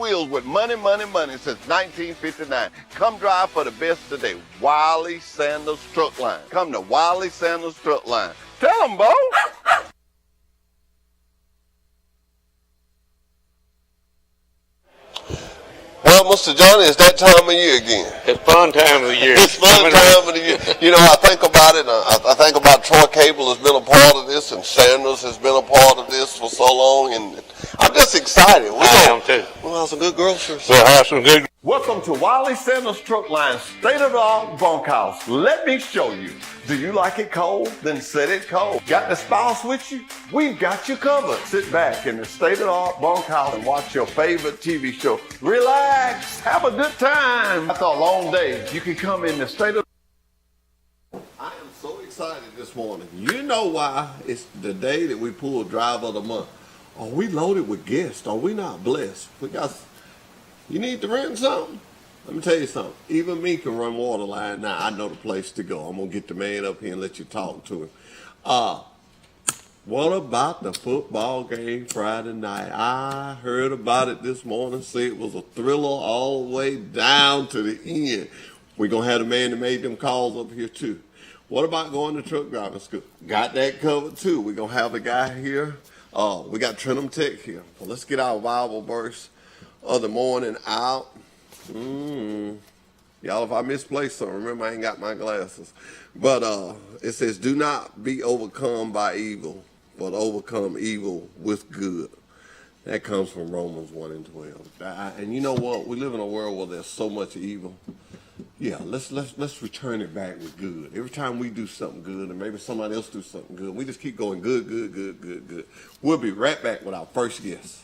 wheels with money, money, money since 1959. Come drive for the best today. Wiley Sanders Truck Line. Come to Wiley Sanders Truck Line. Tell them, Bo. Well, Mr. Johnny, it's that time of year again. It's fun time of the year. It's fun time of the year. You know, I think about it. I think about Troy Cable has been a part of this, and Sanders has been a part of this for so long, and I'm just excited. I am too. We'll have some good groceries. We'll have some good. Welcome to Wiley Sanders Truck Line, state-of-the-art bunkhouse. Let me show you. Do you like it cold? Then set it cold. Got the spouse with you? We've got you covered. Sit back in the state-of-the-art bunkhouse and watch your favorite TV show. Relax. Have a good time. After a long day, you can come in the state of... I am so excited this morning. You know why? It's the day that we pull Driver of the Month. Are we loaded with guests? Are we not blessed? We got... You need to rent something? Let me tell you something. Even me can run water line now. I know the place to go. I'm going to get the man up here and let you talk to him. What about the football game Friday night? I heard about it this morning. Say it was a thriller all the way down to the end. We're going to have the man that made them calls up here too. What about going to truck driving school? Got that covered too. We're going to have a guy here. We got Trenton Tech here. Well, let's get our Bible verse of the morning out. Y'all, if I misplaced something, remember I ain't got my glasses. But it says, do not be overcome by evil, but overcome evil with good. That comes from Romans 1 and 12. And you know what? We live in a world where there's so much evil. Yeah, let's return it back with good. Every time we do something good, and maybe somebody else do something good, we just keep going good, good, good, good, good. We'll be right back with our first guest.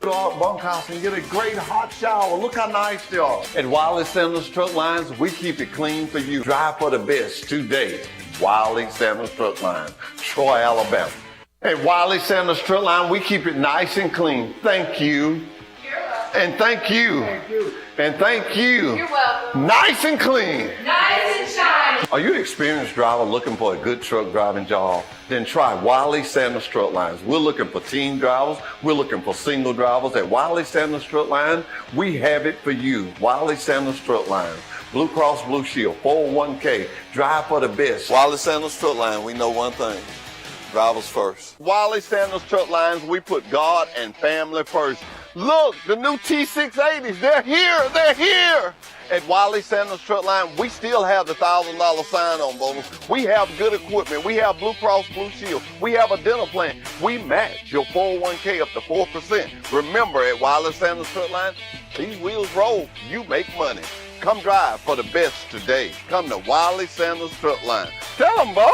Our bunkhouse and get a great hot shower. Look how nice they are. At Wiley Sanders Truck Lines, we keep it clean for you. Drive for the best today. Wiley Sanders Truck Line, Troy, Alabama. At Wiley Sanders Truck Line, we keep it nice and clean. Thank you. You're welcome. And thank you. Thank you. And thank you. You're welcome. Nice and clean. Nice and shiny. Are you an experienced driver looking for a good truck driving job? Then try Wiley Sanders Truck Lines. We're looking for team drivers. We're looking for single drivers. At Wiley Sanders Truck Line, we have it for you. Wiley Sanders Truck Line. Blue Cross Blue Shield, 401k. Drive for the best. Wiley Sanders Truck Line, we know one thing. Drivers first. Wiley Sanders Truck Lines, we put God and family first. Look, the new T680s, they're here, they're here. At Wiley Sanders Truck Line, we still have the $1,000 sign-on bonus. We have good equipment. We have Blue Cross Blue Shield. We have a dental plan. We match your 401k up to 4%. Remember, at Wiley Sanders Truck Line, these wheels roll, you make money. Come drive for the best today. Come to Wiley Sanders Truck Line. Tell them, boy.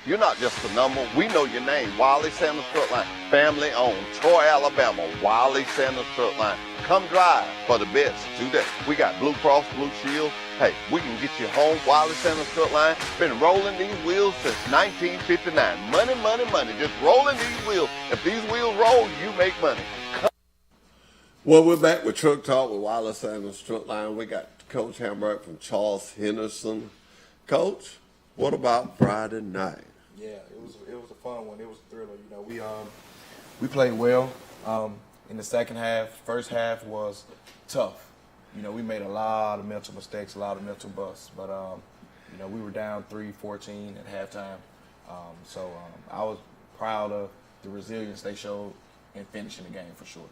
You're not just a number. We know your name. Wiley Sanders Truck Line. Family owned. Troy, Alabama. Wiley Sanders Truck Line. Come drive for the best today. We got Blue Cross Blue Shield. Hey, we can get you home. Wiley Sanders Truck Line. Been rolling these wheels since 1959. Money, money, money. Just rolling these wheels. If these wheels roll, you make money. Well, we're back with Truck Talk with Wiley Sanders Truck Line. We got Coach Hamburg from Charles Henderson. Coach, what about Friday night? Yeah, it was a fun one. It was a thriller. You know, we played well in the second half. First half was tough. You know, we made a lot of mental mistakes, a lot of mental busts. But you know, we were down 3-14 at halftime. So I was proud of the resilience they showed in finishing the game for sure.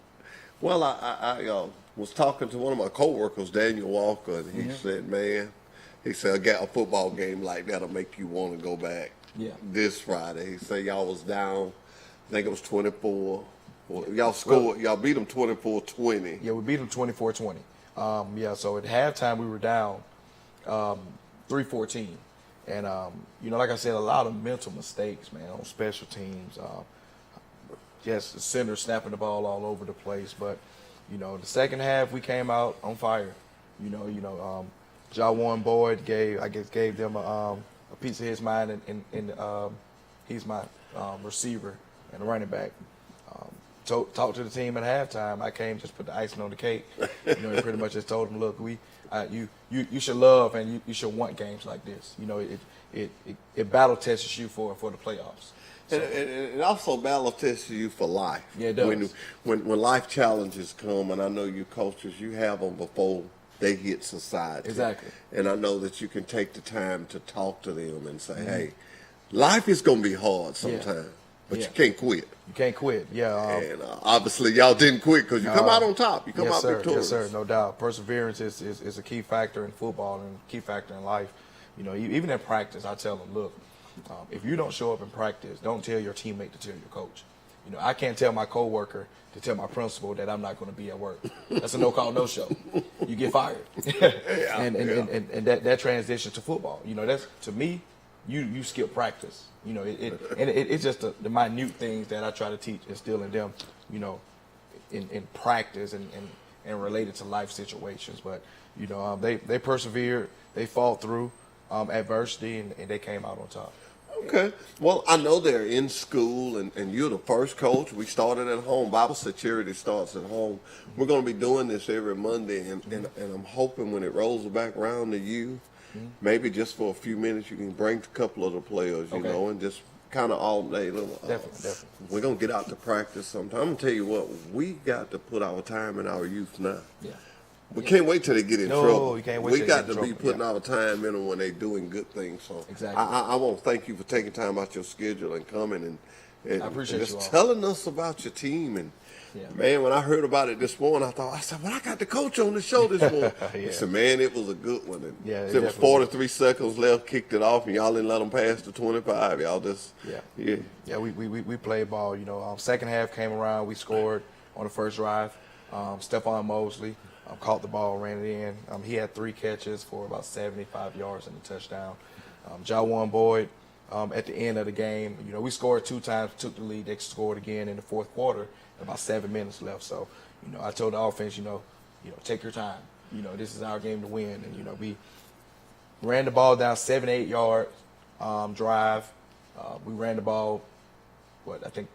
Well, I was talking to one of my coworkers, Daniel Walker, and he said, "Man, he said a football game like that'll make you want to go back." Yeah. This Friday, he said y'all was down. I think it was 24. Y'all scored. Y'all beat them 24-20. Yeah, we beat them 24-20. Yeah, so at halftime we were down 3-14, and you know, like I said, a lot of mental mistakes, man, on special teams. Just the center snapping the ball all over the place. But you know, the second half we came out on fire. You know, Jawan Boyd gave them a piece of his mind, and he's my receiver and running back. Talked to the team at halftime. I came just put the icing on the cake. You know, and pretty much just told them, look, you should love and you should want games like this. You know, it battle tests you for the playoffs. And it also battle tests you for life. Yeah, it does. When life challenges come, and I know you coaches, you have them before they hit society. Exactly. And I know that you can take the time to talk to them and say, hey, life is going to be hard sometimes, but you can't quit. You can't quit. Yeah. And obviously, y'all didn't quit because you come out on top. You come yes, out sir. victorious. Yes, sir. No doubt. Perseverance is a key factor in football and a key factor in life. You know, even in practice, I tell them, look, if you don't show up in practice, don't tell your teammate to tell your coach. You know, I can't tell my coworker to tell my principal that I'm not going to be at work. That's a no-call, no-show. You get fired. And that transition to football. You know, that's, to me, you skip practice. You know, it's just the minute things that I try to teach, instill in them, you know, in practice and related to life situations. But, you know, they persevered, they fought through adversity, and they came out on top. Okay. Well, I know they're in school, and you're the first coach. We started at home. Bible security starts at home. We're going to be doing this every Monday, and I'm hoping when it rolls back around to you, maybe just for a few minutes, you can bring a couple of the players, you know, and just kind of alternate them. Definitely. We're going to get out to practice sometime. I'm going to tell you what, we got to put our time in our youth now. Yeah. We can't wait till they get in trouble. No, you can't wait till We they got get in to be trouble. putting our time in them when they're doing good things. So Exactly. I want to thank you for taking time out your schedule and coming and I appreciate just you all. telling us about your team. And man, when I heard about it this morning, I said, well, I got the coach on the show this morning. He said, man, it was a good one. And Yeah, it was 43 seconds left, kicked it off, and y'all didn't let them pass the 25. Y'all just We played ball. You know, second half came around, we scored on the first drive. Stephon Mosley caught the ball, ran it in. He had 3 catches for about 75 yards and a touchdown. Jawan Boyd, at the end of the game, you know, we scored 2 times, took the lead. They scored again in the fourth quarter. About 7 minutes left. So, you know, I told the offense, you know, take your time. You know, this is our game to win. And, you know, we ran the ball down 7-8 yard drive. We ran the ball, I think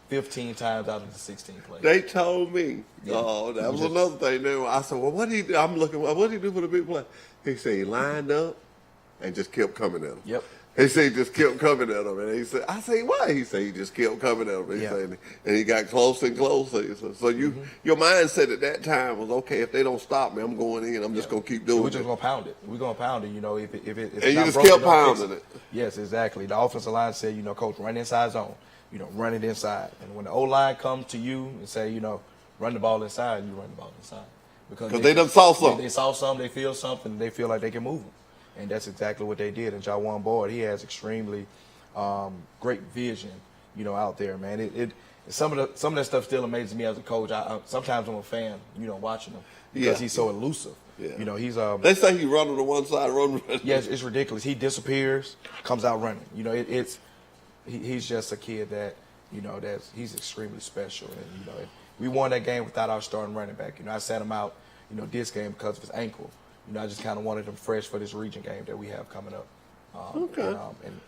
15 times out of the 16 plays. They told me. Oh, that was another thing. I said, well, what did he do? I'm looking, what did he do for the big play? He said he lined up and just kept coming at him. Yep. He said he just kept coming at him. And he said, I say, why? He said he just kept coming at him. He said, and he got closer and closer. So your mindset at that time was, okay, if they don't stop me, I'm going in. I'm just going to keep doing it. We're just going to pound it. We're going to pound it, you know. If and it's you not just broken, kept don't fix pounding it. Yes, exactly. The offensive line said, you know, coach, run inside zone. You know, run it inside. And when the O-line comes to you and say, you know, run the ball inside, you run the ball inside. Because they done saw something. They saw something, they feel something, they feel like they can move them. And that's exactly what they did. And Jawan Boyd, he has extremely great vision, you know, out there, man. Some of that stuff still amazes me as a coach. Sometimes I'm a fan, you know, watching him because he's so elusive. Yeah. You know, he's they say he run to the one side, run. Yes, it's ridiculous. He disappears, comes out running. You know, he's just a kid that, you know, he's extremely special. And, you know, we won that game without our starting running back. You know, I sat him out, you know, this game because of his ankle. You know, I just kind of wanted him fresh for this region game that we have coming up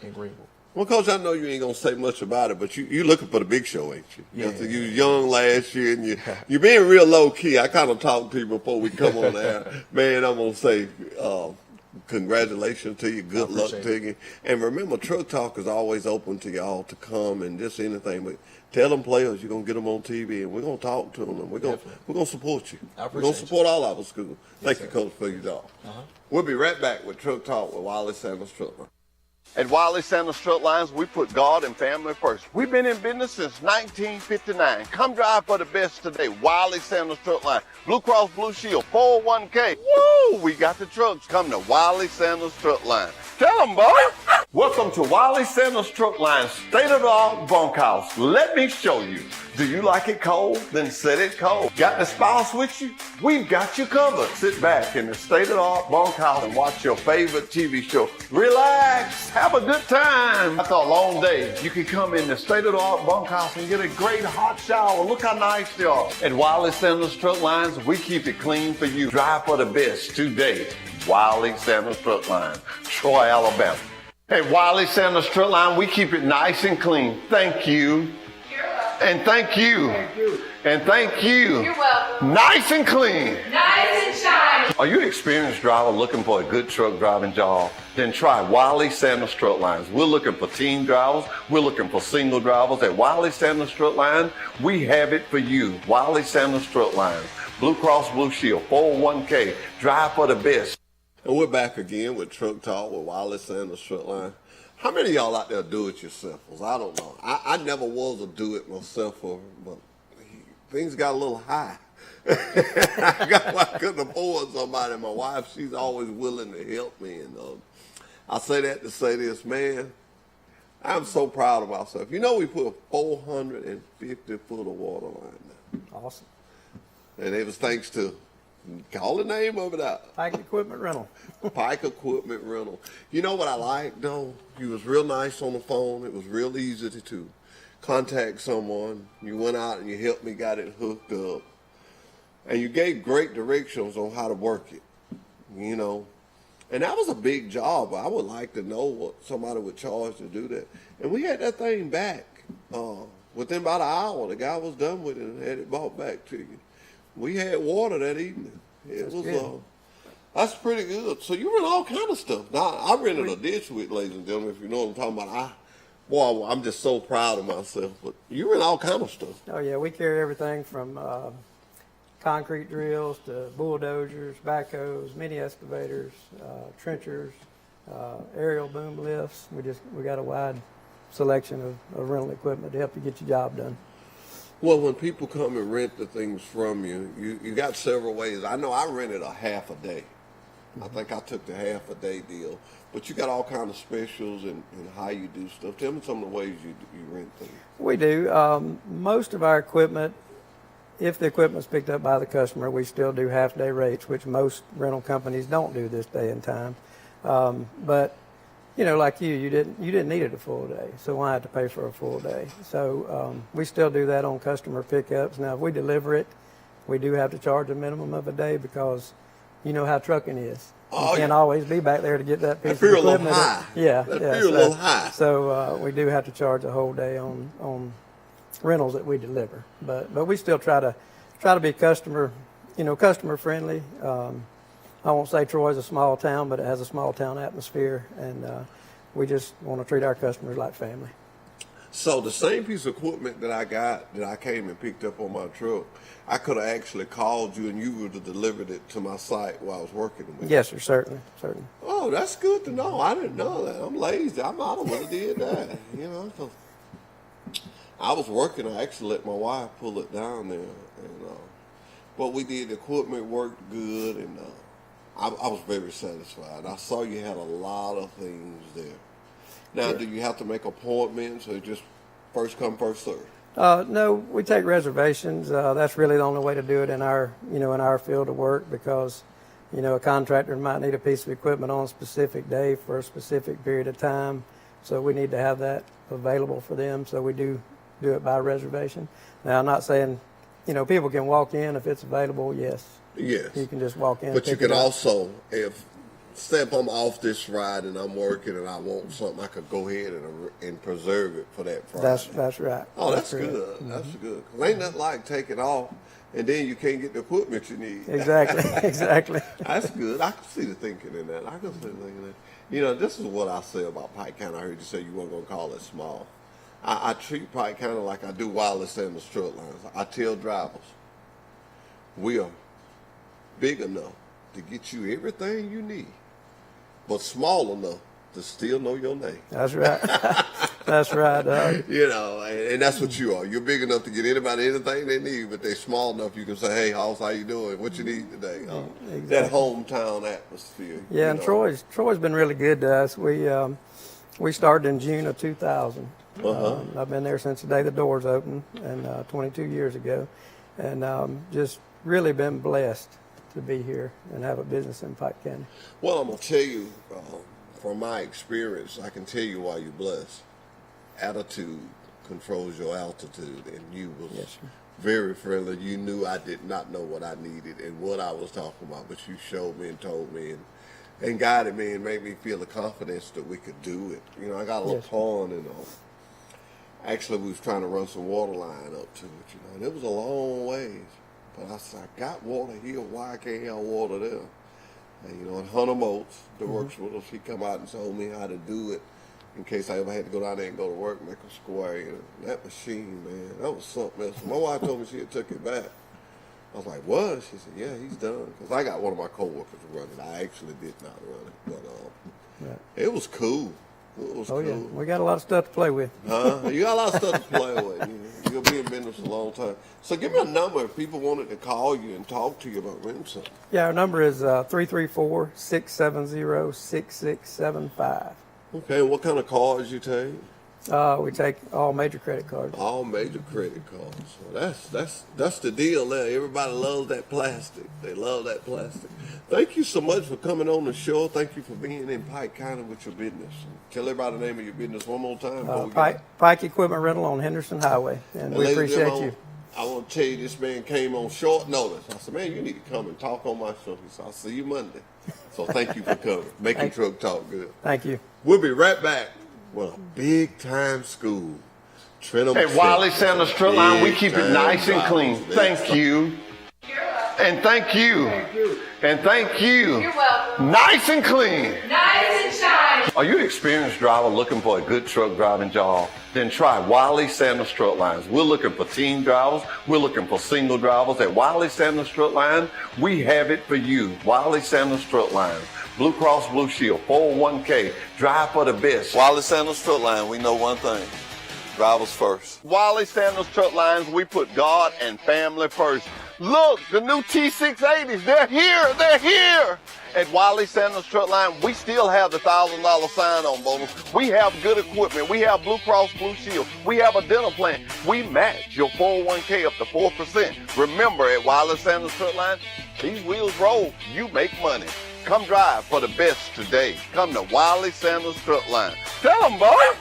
in Greenville. Well, Coach, I know you ain't going to say much about it, but you looking for the big show, ain't you? Yeah. You was young last year, and you're being real low-key. I kind of talked to you before we come on there. Man, I'm going to say congratulations to you. Good luck to you. And remember, Truck Talk is always open to y'all to come and just anything. But tell them players you're going to get them on TV, and we're going to talk to them, and we're going to support you. We're going to support all our schools. Thank you, Coach, for your job. We'll be right back with Truck Talk with Wiley Sanders Strutline. At Wiley Sanders Strut Lines, we put God and family first. We've been in business since 1959. Come drive for the best today. Wiley Sanders Strut Line. Blue Cross Blue Shield, 401k. Woo! We got the trucks. Come to Wiley Sanders Strut Line. Tell them, boy. Welcome to Wiley Sanders Strut Line, state-of-the-art bunkhouse. Let me show you. Do you like it cold? Then set it cold. Got the spouse with you? We've got you covered. Sit back in the state-of-the-art bunkhouse and watch your favorite TV show. Relax. Have a good time. After a long day, you can come in the state-of-the-art bunkhouse and get a great hot shower. Look how nice they are. At Wiley Sanders Strut Lines, we keep it clean for you. Drive for the best today. Wiley Sanders Strut Line, Troy, Alabama. At Wiley Sanders Strut Line, we keep it nice and clean. Thank you. You're welcome. And thank you. Thank you. And thank you. You're welcome. Nice and clean. Nice and shiny. Are you an experienced driver looking for a good truck driving job? Then try Wiley Sanders Truck Lines. We're looking for team drivers. We're looking for single drivers. At Wiley Sanders Truck Line, we have it for you. Wiley Sanders Truck Lines. Blue Cross Blue Shield, 401k, drive for the best. And we're back again with Truck Talk with Wiley Sanders Truck Line. How many of y'all out there do-it-yourselfers? I don't know. I never was a do-it-myselfer, but things got a little high. I couldn't afford somebody. My wife, she's always willing to help me. And I say that to say this, man, I'm so proud of myself. You know, we put 450 foot of water line now. Awesome. And it was thanks to, call the name of it out. Pike Equipment Rental. Pike Equipment Rental. You know what I like, though? You was real nice on the phone. It was real easy to contact someone. You went out and you helped me, got it hooked up. And you gave great directions on how to work it, you know. And that was a big job. I would like to know what somebody would charge to do that. And we had that thing back. Within about an hour, the guy was done with it and had it brought back to you. We had water that evening. That's pretty good. So you rent all kind of stuff. Now, I rented a ditch with, ladies and gentlemen, if you know what I'm talking about. I'm just so proud of myself. But you rent all kind of stuff. Oh, yeah, we carry everything from concrete drills to bulldozers, backhoes, mini excavators, trenchers, aerial boom lifts. We got a wide selection of rental equipment to help you get your job done. Well, when people come and rent the things from you, you got several ways. I know I rented a half a day. I think I took the half a day deal. But you got all kinds of specials and how you do stuff. Tell me some of the ways you rent things. We do. Most of our equipment, if the equipment's picked up by the customer, we still do half-day rates, which most rental companies don't do this day and time. But you know, like you didn't need it a full day, so why have to pay for a full day? So we still do that on customer pickups. Now, if we deliver it, we do have to charge a minimum of a day because you know how trucking is. You can't always be back there to get that piece of equipment. A little high. Yeah, a little high. So we do have to charge a whole day on rentals that we deliver. But we still try to be customer friendly. I won't say Troy's a small town, but it has a small town atmosphere, and we just want to treat our customers like family. So the same piece of equipment that I got, that I came and picked up on my truck, I could have actually called you and you would have delivered it to my site while I was working with you. Yes, sir, certainly. Oh, that's good to know. I didn't know that. I'm lazy. I would have did that, you know. So I was working. I actually let my wife pull it down there, and but we did. The equipment worked good, and I was very satisfied. I saw you had a lot of things there. Now, do you have to make appointments or just first come, first serve? No, we take reservations. That's really the only way to do it in our field of work because, a contractor might need a piece of equipment on a specific day for a specific period of time. So we need to have that available for them. So we do it by reservation. Now, I'm not saying, people can walk in if it's available. Yes. Yes. You can just walk in. But you can also, say if I'm off this ride and I'm working and I want something, I could go ahead and preserve it for that Friday. That's right. Oh, that's good. Mm-hmm. That's good. 'Cause ain't nothing like taking off and then you can't get the equipment you need. Exactly. That's good. I can see the thinking in that. This is what I say about Pike County. I heard you say you weren't going to call it small. I treat Pike County like I do Wiley Sanders Truck Lines. I tell drivers, we are big enough to get you everything you need, but small enough to still know your name. That's right. That's right. And that's what you are. You're big enough to get anybody anything they need, but they're small enough you can say, "Hey, Hoss, how you doing? What you need today?" Exactly. That hometown atmosphere. Yeah, and Troy's been really good to us. We started in June of 2000. I've been there since the day the doors opened, and 22 years ago, and just really been blessed to be here and have a business in Pike County. Well, I'm going to tell you, from my experience, I can tell you why you're blessed. Attitude controls your altitude, and you was very friendly. You knew I did not know what I needed and what I was talking about, but you showed me and told me and guided me and made me feel the confidence that we could do it. I got a little pond, and actually we was trying to run some water line up to it, and it was a long ways. But I said, I got water here, why I can't have water there? And, you know, and Hunter Moats, that works with us, he come out and told me how to do it in case I ever had to go down there and go to work, make a square. And that machine, man, that was something else. My wife told me she had took it back. I was like, what? She said, yeah, he's done. Because I got one of my coworkers running it. I actually did not run it. But it was cool. It was cool. Yeah, we got a lot of stuff to play with. You got a lot of stuff to play with. You'll be in business a long time. So give me a number if people wanted to call you and talk to you about renting something. Yeah, our number is 334-670-6675. Okay, what kind of cars you take? We take all major credit cards. All major credit cards. Well, that's the deal there. Everybody loves that plastic. They love that plastic. Thank you so much for coming on the show. Thank you for being in Pike County with your business. Tell everybody the name of your business one more time. Pike Equipment Rental on Henderson Highway, and we appreciate you. I want to tell you, this man came on short notice. I said, man, you need to come and talk on my show. He said, I'll see you Monday. So thank you for coming. Making Truck Talk good. Thank you. We'll be right back with a big time school. Trenton. At Wiley Sanders Strut Line, we keep it nice and clean. Thank you. And thank you. And thank you. You're welcome. Nice and clean. Nice and shiny. Are you an experienced driver looking for a good truck driving job? Then try Wiley Sanders Strut Lines. We're looking for team drivers. We're looking for single drivers. At Wiley Sanders Strut Line, we have it for you. Wiley Sanders Strut Lines. Blue Cross Blue Shield, 401k, drive for the best. Wiley Sanders Strut Line, we know one thing. Drivers first. Wiley Sanders Strut Lines, we put God and family first. Look, the new T680s, they're here, they're here. At Wiley Sanders Strut Line, we still have the $1,000 sign-on bonus. We have good equipment. We have Blue Cross Blue Shield. We have a dental plan. We match your 401k up to 4%. Remember, at Wiley Sanders Strut Line, these wheels roll, you make money. Come drive for the best today. Come to Wiley Sanders Strut Line. Tell them, boy.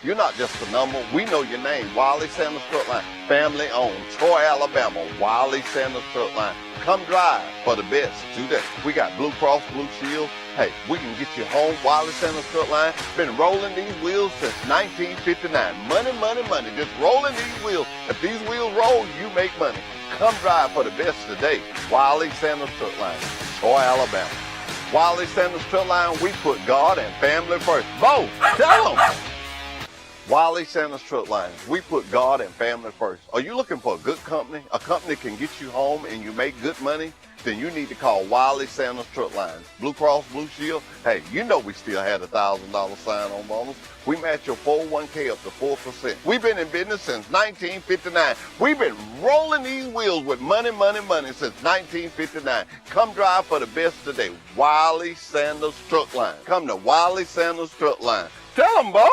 You're not just a number. We know your name. Wiley Sanders Strut Line. Family owned. Troy, Alabama. Wiley Sanders Strut Line. Come drive for the best today. We got Blue Cross Blue Shield. Hey, we can get you home. Wiley Sanders Strut Line. Been rolling these wheels since 1959. Money, money, money. Just rolling these wheels. If these wheels roll, you make money. Come drive for the best today. Wiley Sanders Strut Line. Troy, Alabama. Wiley Sanders Strut Line, we put God and family first. Bo, tell them. Wiley Sanders Strut Line, we put God and family first. Are you looking for a good company? A company that can get you home and you make good money? Then you need to call Wiley Sanders Strut Lines. Blue Cross Blue Shield, hey, you know we still had a $1,000 sign-on bonus. We match your 401k up to 4%. We've been in business since 1959. We've been rolling these wheels with money, money, money since 1959. Come drive for the best today. Wiley Sanders Strut Line. Come to Wiley Sanders Strut Line. Tell them, Bo.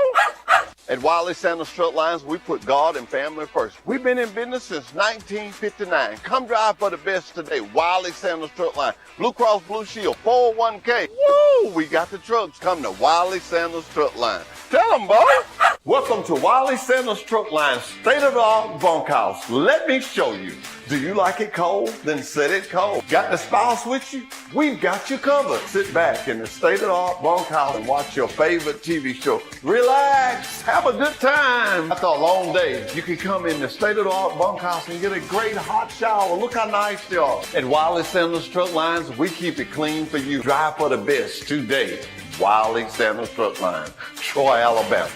At Wiley Sanders Strut Lines, we put God and family first. We've been in business since 1959. Come drive for the best today. Wiley Sanders Strut Line. Blue Cross Blue Shield, 401k. Woo! We got the trucks. Come to Wiley Sanders Strut Line. Tell them, boy. Welcome to Wiley Sanders Strut Line, state-of-the-art bunkhouse. Let me show you. Do you like it cold? Then set it cold. Got the spouse with you? We've got you covered. Sit back in the state-of-the-art bunkhouse and watch your favorite TV show. Relax. Have a good time. After a long day, you can come in the state-of-the-art bunkhouse and get a great hot shower. Look how nice they are. At Wiley Sanders Strut Lines, we keep it clean for you. Drive for the best today. Wiley Sanders Strut Line, Troy, Alabama.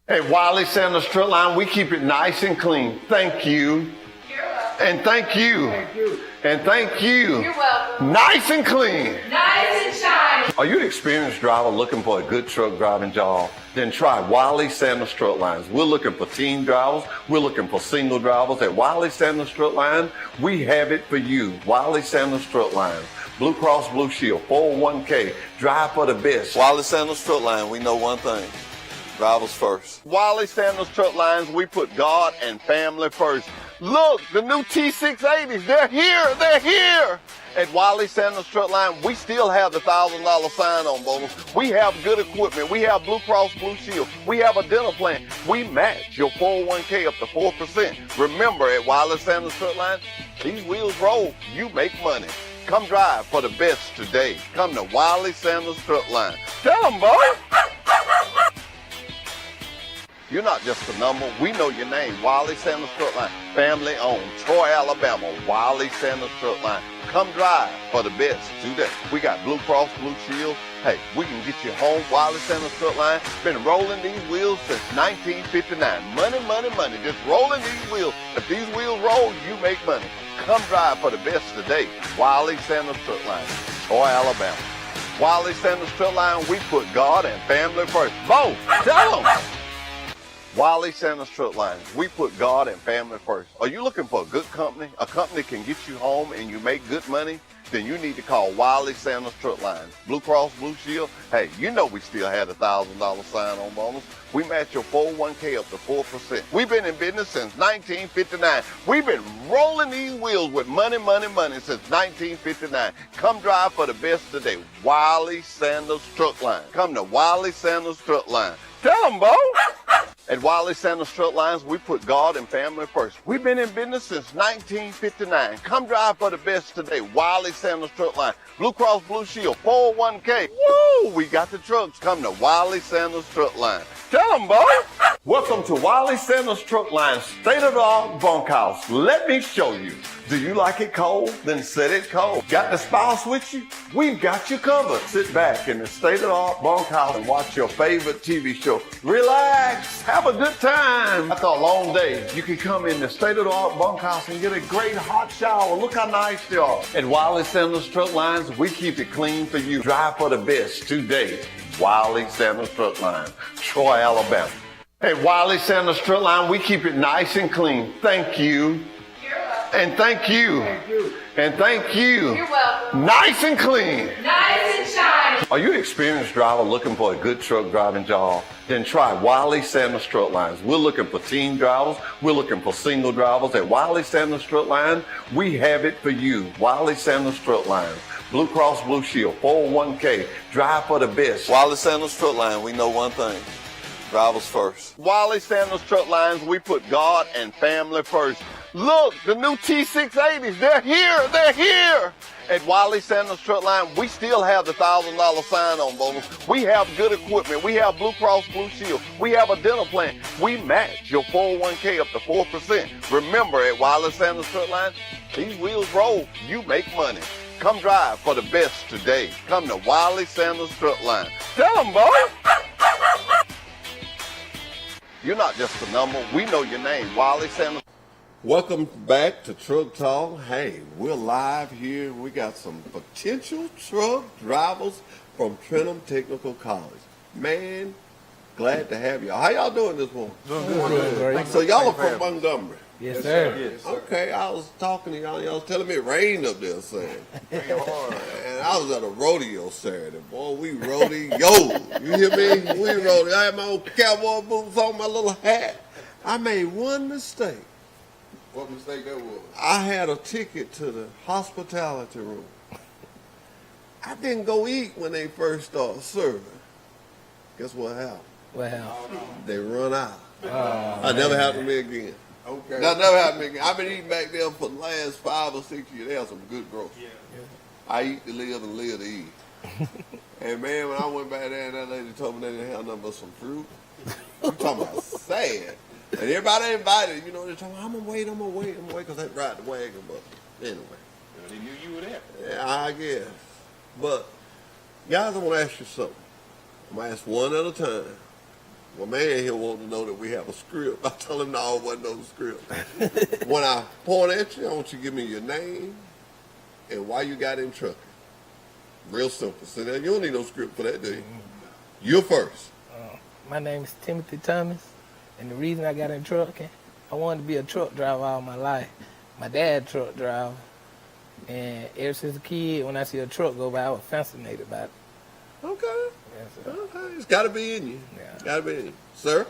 At Wiley Sanders Strut Line, we keep it nice and clean. Thank you. You're welcome. And thank you. Thank you. And thank you. You're welcome. Nice and clean. Nice and shiny. Are you an experienced driver looking for a good truck driving job? Then try Wiley Sanders Strut Lines. We're looking for team drivers. We're looking for single drivers. At Wiley Sanders Strut Line, we have it for you. Wiley Sanders Strut Lines. Blue Cross Blue Shield, 401k, drive for the best. Wiley Sanders Strut Line, we know one thing. Drivers first. Wiley Sanders Strut Lines, we put God and family first. Look, the new T680s, they're here, they're here. At Wiley Sanders Strut Line, we still have the $1,000 sign-on bonus. We have good equipment. We have Blue Cross Blue Shield. We have a dental plan. We match your 401k up to 4%. Remember, at Wiley Sanders Strut Line, these wheels roll, you make money. Come drive for the best today. Come to Wiley Sanders Strut Line. Tell them, boy. You're not just a number. We know your name. Wiley Sanders Strut Line. Family owned. Troy, Alabama. Wiley Sanders Strut Line. Come drive for the best today. We got Blue Cross Blue Shield. Hey, we can get you home. Wiley Sanders Truck Line been rolling these wheels since 1959. Money, money, money. Just rolling these wheels. If these wheels roll, you make money. Come drive for the best today. Wiley Sanders Truck Line, Troy, Alabama. Wiley Sanders Truck Line, we put God and family first. Bo, tell them. Wiley Sanders Truck Line, we put God and family first. Are you looking for a good company? A company that can get you home and you make good money? Then you need to call Wiley Sanders Truck Line. Blue Cross Blue Shield, hey, you know we still had a $1,000 sign-on bonus. We match your 401k up to 4%. We've been in business since 1959. We've been rolling these wheels with money, money, money since 1959. Come drive for the best today. Wiley Sanders Truck Line. Come to Wiley Sanders Truck Line. Tell them, Bo. At Wiley Sanders Truck Lines, we put God and family first. We've been in business since 1959. Come drive for the best today. Wiley Sanders Truck Line. Blue Cross Blue Shield, 401k. Woo! We got the trucks. Come to Wiley Sanders Truck Line. Tell them, Bo. Welcome to Wiley Sanders Truck Line, state-of-the-art bunkhouse. Let me show you. Do you like it cold? Then set it cold. Got the spouse with you? We've got you covered. Sit back in the state-of-the-art bunkhouse and watch your favorite TV show. Relax. Have a good time. After a long day, you can come in the state-of-the-art bunkhouse and get a great hot shower. Look how nice they are. At Wiley Sanders Truck Lines, we keep it clean for you. Drive for the best today. Wiley Sanders Truck Line, Troy, Alabama. At Wiley Sanders Truck Line, we keep it nice and clean. Thank you. You're welcome. And thank you. And thank you. You're welcome. Nice and clean. Nice and shiny. Are you an experienced driver looking for a good truck driving job? Then try Wiley Sanders Truck Lines. We're looking for team drivers. We're looking for single drivers. At Wiley Sanders Truck Line, we have it for you. Wiley Sanders Truck Lines. Blue Cross Blue Shield, 401k. Drive for the best. Wiley Sanders Truck Line, we know one thing. Drivers first. Wiley Sanders Truck Lines, we put God and family first. Look, the new T680s, they're here, they're here. At Wiley Sanders Truck Line, we still have the $1,000 sign-on bonus. We have good equipment. We have Blue Cross Blue Shield. We have a dental plan. We match your 401k up to 4%. Remember, at Wiley Sanders Truck Line, these wheels roll, you make money. Come drive for the best today. Come to Wiley Sanders Truck Line. Tell them, boy. You're not just a number. We know your name, Wiley Sanders. Welcome back to Truck Talk. Hey, we're live here. We got some potential truck drivers from Trenton Technical College. Man, glad to have y'all. How y'all doing this morning? Doing great. So y'all are from Montgomery. Yes, sir. Yes, sir. Okay, I was talking to y'all. Y'all was telling me it rained up there, saying. And I was at a rodeo Saturday. Boy, we rodeo. You hear me? We rodeo. I had my old cowboy boots on, my little hat. I made one mistake. What mistake that was? I had a ticket to the hospitality room. I didn't go eat when they first started serving. Guess what happened? Wow. They run out. That never happened to me again. Okay. That never happened to me again. I've been eating back there for the last 5 or 6 years. They have some good growth. Yeah. I eat to live and live to eat. And man, when I went back there and that lady told me they didn't have nothing but some fruit, you talking about sad. And everybody invited, you know, they're talking, I'm gonna wait, because they ride the wagon, but anyway. They knew you were there. Yeah, I guess. But, guys, I want to ask you something. I'm going to ask one at a time. My man here wants to know that we have a script. I tell him no, it wasn't no script. When I point at you, I want you to give me your name and why you got in trucking. Real simple. So now you don't need no script for that, do you? You're first. My name is Timothy Thomas, and the reason I got in trucking, I wanted to be a truck driver all my life. My dad truck driver, and ever since a kid, when I see a truck go by, I was fascinated by it. Okay. Yes, sir. Okay. It's got to be in you. Yeah. Got to be in you. Sir?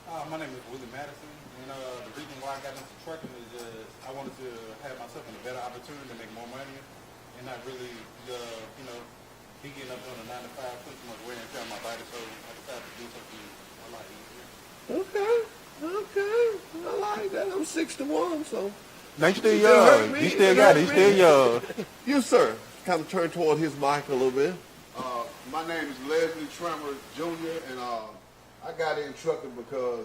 My name is Willie Madison, and the reason why I got into trucking is just I wanted to have myself in a better opportunity to make more money, and not really, be getting up on a 9 to 5, put too much wear and tear on my body. So I decided to do something a lot easier. Okay. I like that. I'm 61, so. Now you still You still hurt young. me. You still got it. You still young. You, sir. Kind of turn toward his mic a little bit. My name is Leslie Tremor Jr., and I got in trucking because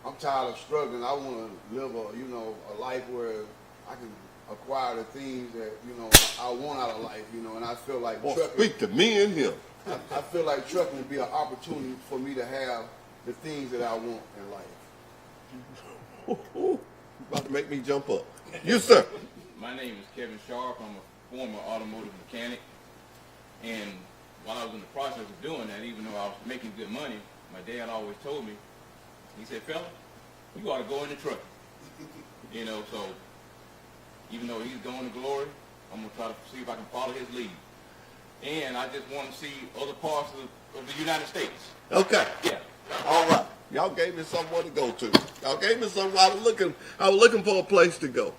I'm tired of struggling. I want to live a life where I can acquire the things that, you know, I want out of life, you know, and I feel like Well, trucking, speak to me in here. I feel like trucking would be an opportunity for me to have the things that I want in life. About to make me jump up. You, sir. My name is Kevin Sharp. I'm a former automotive mechanic. And while I was in the process of doing that, even though I was making good money, my dad always told me, he said, fella, you ought to go into trucking. You know, so even though he's going to glory, I'm going to try to see if I can follow his lead. And I just want to see other parts of the United States. Okay. Yeah. All right. Y'all gave me somewhere to go to. Y'all gave me somewhere. I was looking for a place to go.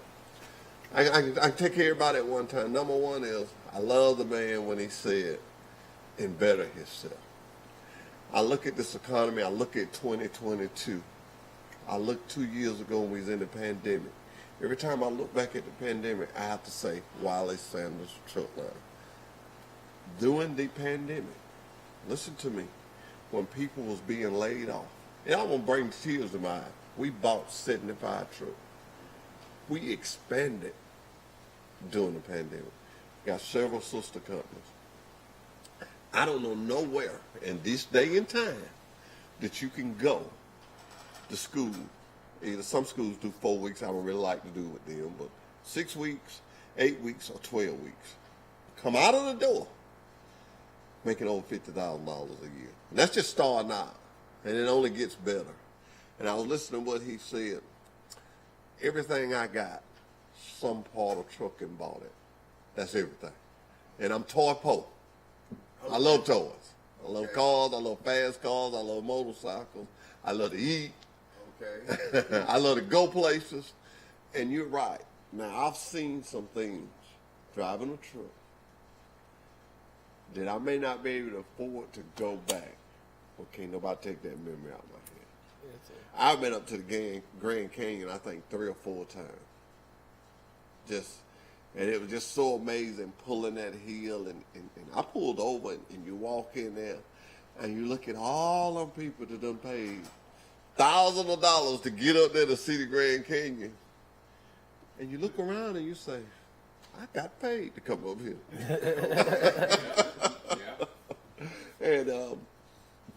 I can take care of everybody at one time. Number one is, I love the man when he said, and better himself. I look at this economy, I look at 2022. I looked 2 years ago when we was in the pandemic. Every time I look back at the pandemic, I have to say, Wiley Sanders truck line. During the pandemic, listen to me, when people was being laid off, and I'm going to bring tears to my eyes, we bought 75 trucks. We expanded during the pandemic. Got several sister companies. I don't know nowhere in this day and time that you can go to school. Either some schools do 4 weeks, I don't really like to do with them, but 6 weeks, 8 weeks, or 12 weeks. Come out of the door making over $50,000 a year. And that's just starting out. And it only gets better. And I was listening to what he said. Everything I got, some part of trucking bought it. That's everything. And I'm toy poor. I love toys. I love cars. I love fast cars. I love motorcycles. I love to eat. Okay. I love to go places. And you're right. Now, I've seen some things driving a truck that I may not be able to afford to go back. Well, can't nobody take that memory out of my head. I've been up to the Grand Canyon, I think, 3 or 4 times. And it was just so amazing pulling that hill. And I pulled over, and you walk in there, and you look at all them people that done paid thousands of dollars to get up there to see the Grand Canyon. And you look around and you say, I got paid to come up here. And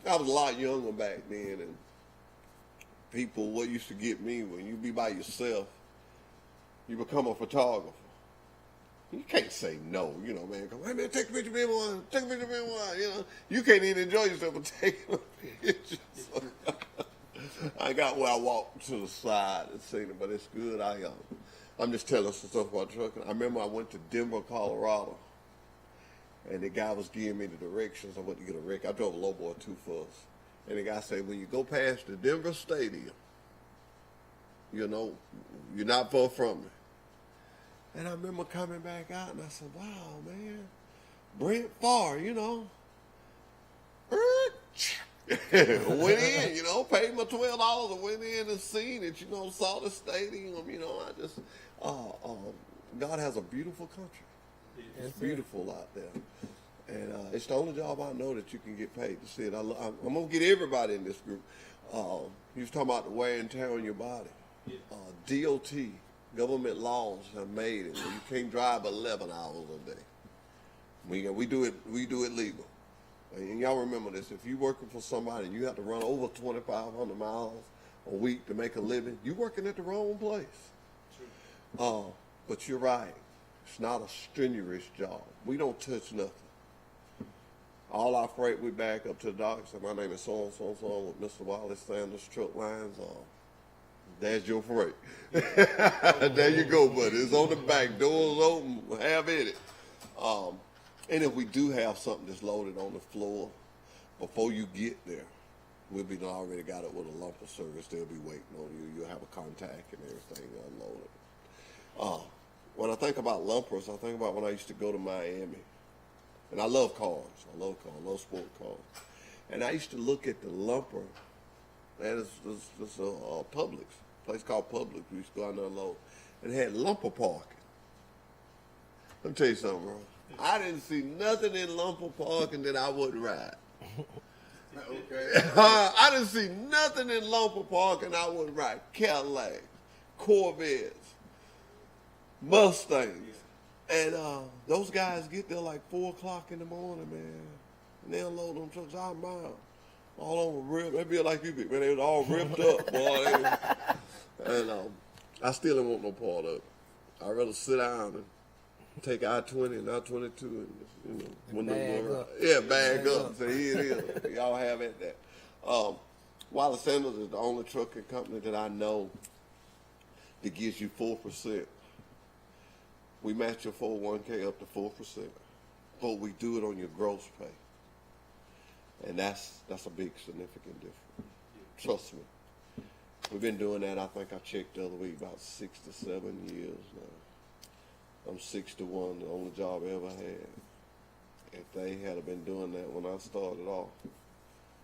I was a lot younger back then, and people, what used to get me, when you be by yourself, you become a photographer. You can't say no, you know, man. Come, hey, man, take a picture of me one. Take a picture of me one, you know. You can't even enjoy yourself for taking a picture. I got where I walked to the side and seen it, but it's good. I'm just telling some stuff about trucking. I remember I went to Denver, Colorado, and the guy was giving me the directions. I went to get a wreck. I drove a lowboy too fast. And the guy said, when you go past the Denver Stadium, you know, you're not far from it. And I remember coming back out, and I said, wow, man, Brent Favre, you know. Went in, you know, paid my $12 and went in and seen it, you know, saw the stadium, you know. I just, God has a beautiful country. It's beautiful out there. And it's the only job I know that you can get paid to see it. I'm going to get everybody in this group. You was talking about the wear and tear on your body. DOT, government laws have made it. You can't drive 11 hours a day. We do it legal. And y'all remember this. If you're working for somebody and you have to run over 2,500 miles a week to make a living, you're working at the wrong place. But you're right. It's not a strenuous job. We don't touch nothing. All our freight, we back up to the dock. Say, my name is so-and-so with Mr. Wiley Sanders Truck Lines. There's your freight. There you go, buddy. It's on the back. Doors open. Have at it. And if we do have something that's loaded on the floor, before you get there, we'll be already got it with a lumper service. They'll be waiting on you. You'll have a contact and everything unloaded. When I think about lumpers, I think about when I used to go to Miami. And I love cars. I love sport cars. And I used to look at the lumper. And it's a Publix, a place called Publix. We used to go out there and unload. And it had lumper parking. Let me tell you something, bro. I didn't see nothing in lumper parking that I wouldn't ride. Okay. I didn't see nothing in lumper parking I wouldn't ride. Cadillac, Corvettes, Mustangs. And those guys get there like 4 o'clock in the morning, man. And they unload them trucks out of miles. All over ripped. They be like you, man. They was all ripped up, boy. And I still don't want no part of it. I'd rather sit down and take I-20 and I-22 and when bag up. Yeah, bag up. So here it is. Y'all have at that. Wallace Sanders is the only trucking company that I know that gives you 4%. We match your 401k up to 4%, but we do it on your gross pay, and that's a big significant difference. Trust me. We've been doing that. I think I checked the other week about 6 to 7 years now. I'm 61, the only job I ever had. If they had been doing that when I started off,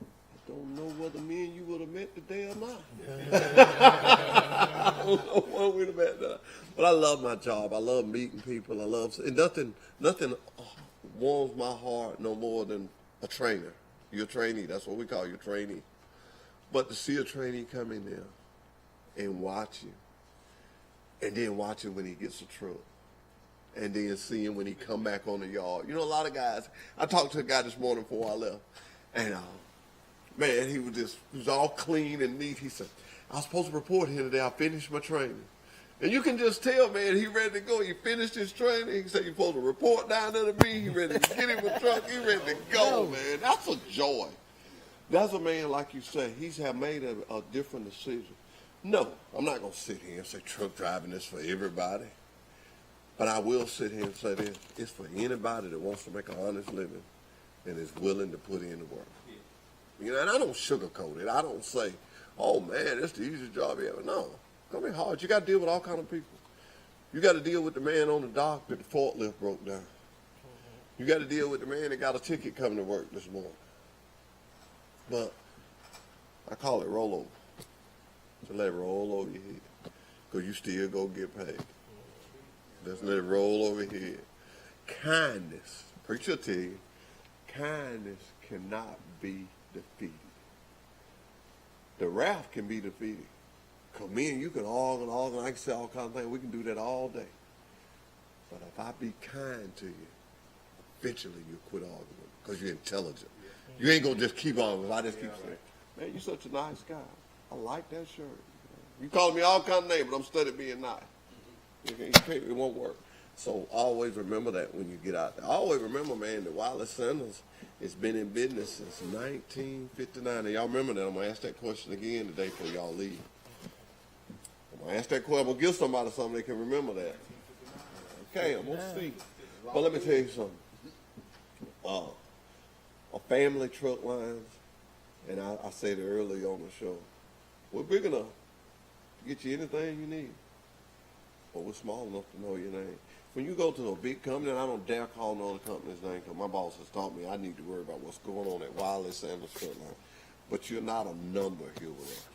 I don't know whether me and you would have met today or not. I don't know whether we'd have met today. But I love my job. I love meeting people. And nothing warms my heart no more than a trainer. You're a trainee. That's what we call you, a trainee. But to see a trainee come in there and watch him, and then watch him when he gets a truck, and then see him when he come back on the yard. You know, a lot of guys, I talked to a guy this morning before I left, and man, he was all clean and neat. He said, I was supposed to report here today. I finished my training. And you can just tell, man, he ready to go. He finished his training. He said, you're supposed to report down there to me. He ready to get him a truck. He ready to go, man. That's a joy. That's a man, like you say, he's have made a different decision. No, I'm not going to sit here and say truck driving is for everybody. But I will sit here and say this. It's for anybody that wants to make an honest living and is willing to put in the work. You know, and I don't sugarcoat it. I don't say, oh, man, it's the easiest job ever. No, it's going to be hard. You got to deal with all kind of people. You got to deal with the man on the dock that the forklift broke down. You got to deal with the man that got a ticket coming to work this morning. But I call it rollover. So let it roll over your head. Because you still go get paid. Just let it roll over your head. Kindness, preacher will tell you, kindness cannot be defeated. The wrath can be defeated. Because me and you can argue, I can say all kinds of things. We can do that all day. But if I be kind to you, eventually you'll quit arguing because you're intelligent. You ain't going to just keep on. If I just keep saying, man, you're such a nice guy. I like that shirt. You call me all kinds of names, but I'm studying being nice. It won't work. So always remember that when you get out there. Always remember, man, that Wallace Sanders has been in business since 1959. And y'all remember that. I'm going to ask that question again today before y'all leave. I'm going to ask that question. I'm going to give somebody something they can remember that. Okay, I'm going to see. But let me tell you something. A family truck lines, and I said it earlier on the show, we're big enough to get you anything you need. But we're small enough to know your name. When you go to a big company, and I don't dare call no other company's name because my boss has taught me I need to worry about what's going on at Wallace Sanders truck line. But you're not a number here with us.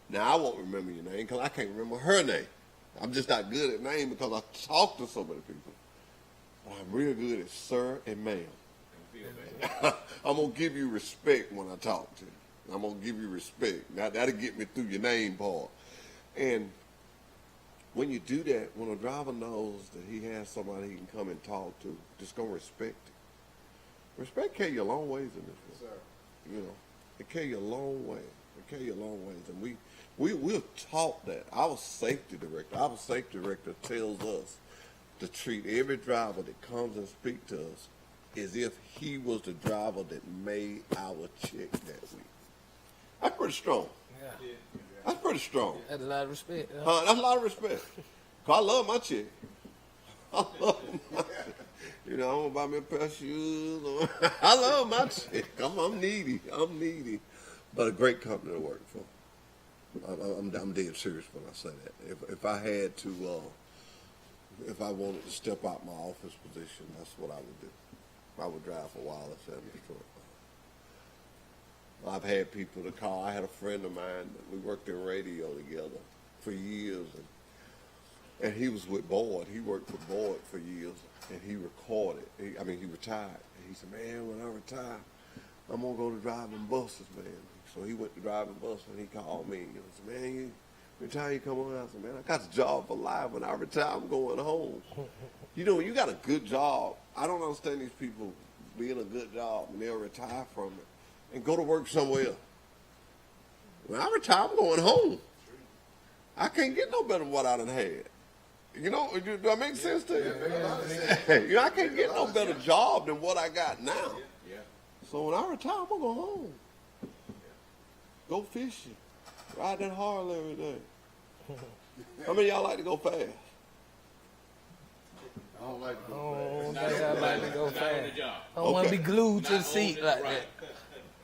Now, I won't remember your name because I can't remember her name. I'm just not good at name because I talk to so many people. But I'm real good at sir and ma'am. I'm going to give you respect when I talk to you. I'm going to give you respect. Now, that'll get me through your name part. And when you do that, when a driver knows that he has somebody he can come and talk to, just go respect it. Respect carry you a long ways in this world. You know, it carry you a long way. It carry you a long ways. And we're taught that. Our safety director tells us to treat every driver that comes and speaks to us as if he was the driver that made our check that week. That's pretty strong. Yeah. That's pretty strong. That's a lot of respect. That's a lot of respect. Cause I love my chick. I love my chick. You know, I'm gonna buy me a pair of shoes. I love my chick. I'm needy. But a great company to work for. I'm dead serious when I say that. If I had to, if I wanted to step out my office position, that's what I would do. I would drive for Wallace Sanders truck. I've had people to call. I had a friend of mine that we worked in radio together for years, and he was with Boyd. He worked for Boyd for years, and he recorded. He retired. And he said, man, when I retire, I'm going to go to driving buses, man. So he went to driving buses, and he called me. He said, man, Every time you come on, I say, man, I got a job for life. When I retire, I'm going home. You know, when you got a good job, I don't understand these people being a good job and they'll retire from it and go to work somewhere else. When I retire, I'm going home. I can't get no better than what I done had. You know, do that make sense to you? You know, I can't get no better job than what I got now. So when I retire, I'm going to go home. Go fishing. Ride that Harley every day. How many of y'all like to go fast? I don't like to go Oh, I like to go fast. On the job. I don't want to Okay. be glued to the Not seat on like right. that.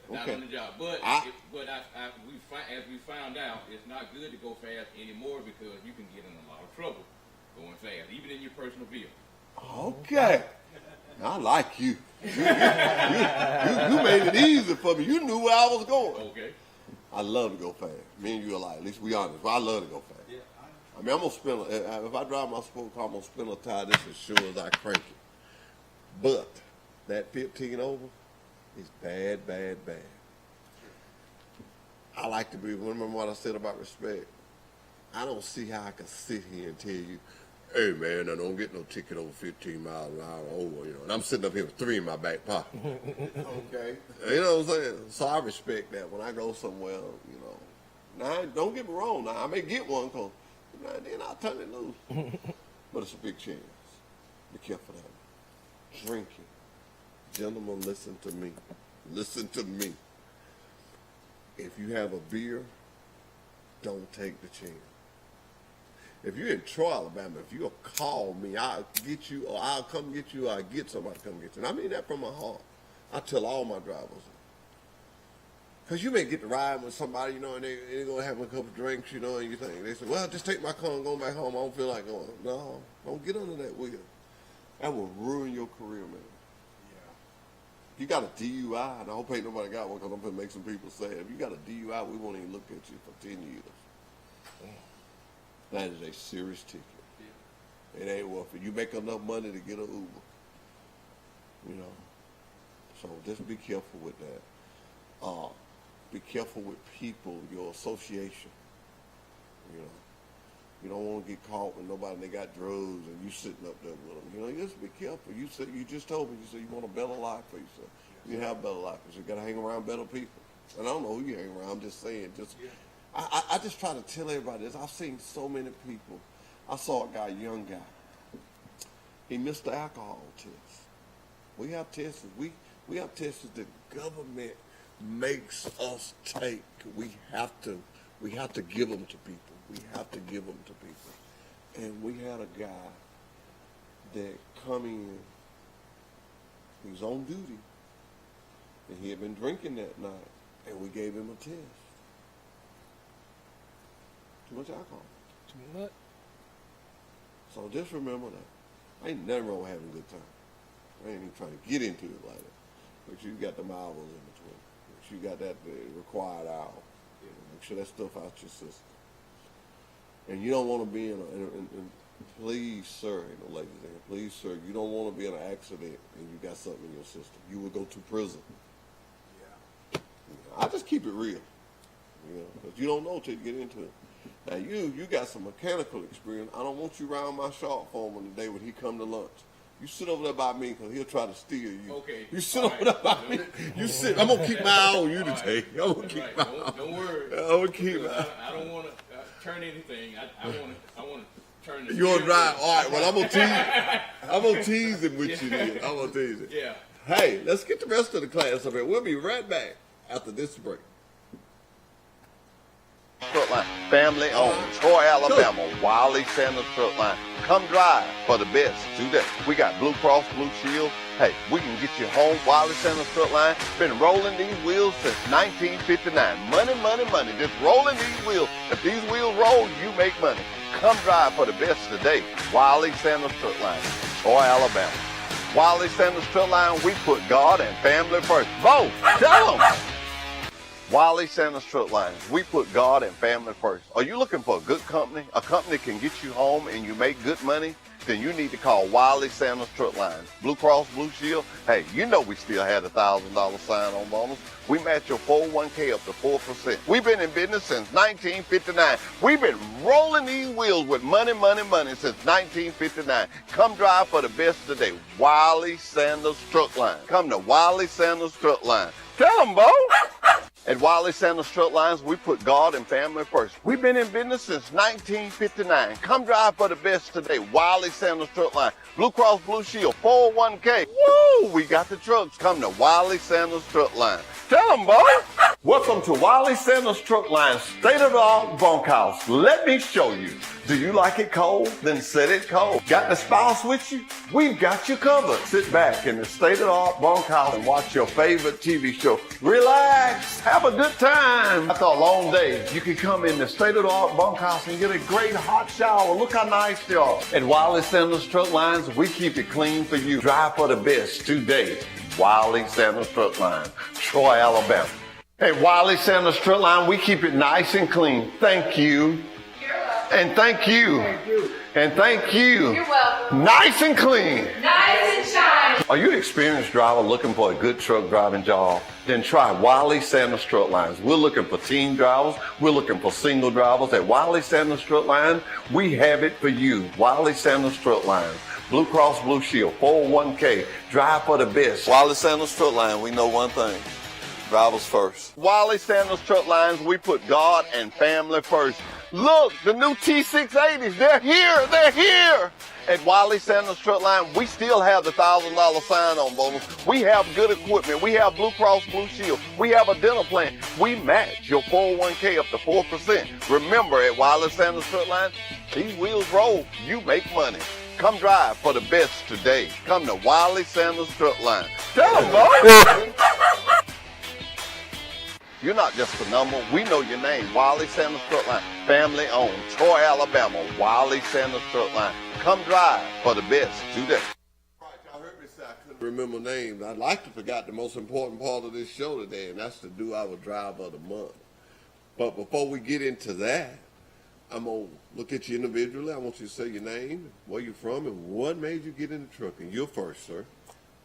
Not Okay. on the job. But as we found out, it's not good to go fast anymore because you can get in a lot of trouble going fast, even in your personal vehicle. Okay. I like you. You made it easy for me. You knew where I was going. Okay. I love to go fast. Me and you alike. At least we honest. But I love to go fast. I mean, I'm gonna spin. If I drive my sport car, I'm gonna spin a tire just as sure as I crank it. But that 15 over is bad, bad, bad. I like to be. Remember what I said about respect. I don't see how I can sit here and tell you, hey man, I don't get no ticket over 15 miles an hour over. You know, and I'm sitting up here with 3 in my back pocket. Okay. You know what I'm saying? So I respect that when I go somewhere, you know. Now, don't get me wrong. Now, I may get one because now and then I'll turn it loose. But it's a big chance. Be careful of that. Drinking. Gentlemen, listen to me. Listen to me. If you have a beer, don't take the chance. If you're in Troy, Alabama, if you'll call me, I'll get you, or I'll come get you, or I'll get somebody to come get you. And I mean that from my heart. I tell all my drivers. Because you may get to ride with somebody, you know, and they're going to have a couple drinks, you know, and you think, they say, well, just take my car and go back home. I don't feel like going. No, don't get under that wheel. That will ruin your career, man. If you got a DUI, and I hope ain't nobody got one because I'm going to make some people sad. If you got a DUI, we won't even look at you for 10 years. That is a serious ticket. It ain't worth it. You make enough money to get an Uber. You know. So just be careful with that. Be careful with people, your association. You know. You don't want to get caught with nobody and they got drugs and you sitting up there with them. You know, just be careful. You said you just told me, you said you want a better life for yourself. You have a better life. You got to hang around better people. And I don't know who you hang around. I'm just saying. I just try to tell everybody this. I've seen so many people. I saw a guy, young guy. He missed the alcohol test. We have tests. We have tests that the government makes us take. We have to give them to people. We have to give them to people. And we had a guy that come in. He was on duty. And he had been drinking that night. And we gave him a test. Too much alcohol. Too much. So just remember that. Ain't nothing wrong with having a good time. I ain't even trying to get into it like that. Make sure you got the hours in between. Make sure you got that required hour. Make sure that stuff out your system. And you don't want to be and please, sir, ain't no ladies there, please, sir, you don't want to be in an accident and you got something in your system. You will go to prison. Yeah. I just keep it real. You know, because you don't know till you get into it. Now you got some mechanical experience. I don't want you around my shop foreman today when he come to lunch. You sit over there by me because he'll try to steal you. Okay. You sit over there by me. You sit. I'm gonna keep my eye on you today. I'm gonna keep my eye. Don't worry. I'm gonna keep my eye. I don't want to turn anything. I want to turn the. You want to steering drive? wheel. All right. Well, I'm gonna tease. I'm gonna tease him with you. Then. I'm gonna tease him. Yeah. Hey, let's get the rest of the class up here. We'll be right back after this break. Truck line, family owned, Troy, Alabama, Wiley Sanders Truck Line. Come drive for the best today. We got Blue Cross Blue Shield. Hey, we can get you home. Wiley Sanders Truck Line been rolling these wheels since 1959. Money, money, money. Just rolling these wheels. If these wheels roll, you make money. Come drive for the best today. Wiley Sanders Truck Line, Troy, Alabama. Wiley Sanders Truck Line, we put God and family first. Vote. Tell them. Wiley Sanders Truck Lines. We put God and family first. Are you looking for a good company? A company that can get you home and you make good money? Then you need to call Wiley Sanders Truck Lines. Blue Cross Blue Shield. Hey, you know we still had a $1,000 sign-on bonus. We match your 401k up to 4%. We've been in business since 1959. We've been rolling these wheels with money since 1959. Come drive for the best today. Wiley Sanders Truck Line. Come to Wiley Sanders Truck Line. Tell them, Bo. At Wiley Sanders Truck Lines, we put God and family first. We've been in business since 1959. Come drive for the best today. Wiley Sanders Truck Line. Blue Cross Blue Shield, 401k. Woo! We got the trucks. Come to Wiley Sanders Truck Line. Tell them, boy. Welcome to Wiley Sanders Truck Line, state-of-the-art bunkhouse. Let me show you. Do you like it cold? Then set it cold. Got the spouse with you? We've got you covered. Sit back in the state-of-the-art bunkhouse and watch your favorite TV show. Relax. Have a good time. After a long day, you can come in the state-of-the-art bunkhouse and get a great hot shower. Look how nice they are. At Wiley Sanders Truck Lines, we keep it clean for you. Drive for the best today. Wiley Sanders Truck Line, Troy, Alabama. At Wiley Sanders Truck Line, we keep it nice and clean. Thank you. You're welcome. And thank you. Thank you. And thank you. You're welcome. Nice and clean. Nice and shiny. Are you an experienced driver looking for a good truck driving job? Then try Wiley Sanders Truck Lines. We're looking for team drivers. We're looking for single drivers. At Wiley Sanders Truck Line, we have it for you. Wiley Sanders Truck Lines. Blue Cross Blue Shield, 401k. Drive for the best. Wiley Sanders Truck Line, we know one thing. Drivers first. Wiley Sanders Truck Lines, we put God and family first. Look, the new T680s, they're here, they're here. At Wiley Sanders Truck Line, we still have the $1,000 sign-on bonus. We have good equipment. We have Blue Cross Blue Shield. We have a dental plan. We match your 401k up to 4%. Remember, at Wiley Sanders Truck Line, these wheels roll, you make money. Come drive for the best today. Come to Wiley Sanders Truck Line. Tell them, boy. You're not just a number. We know your name. Wiley Sanders Truck Line. Family owned. Troy, Alabama. Wiley Sanders Truck Line. Come drive for the best today. All right, y'all heard me say I couldn't remember names. I'd like to forget the most important part of this show today, and that's to do our driver of the month. But before we get into that, I'm going to look at you individually. I want you to say your name, where you're from, and what made you get into trucking. You're first, sir.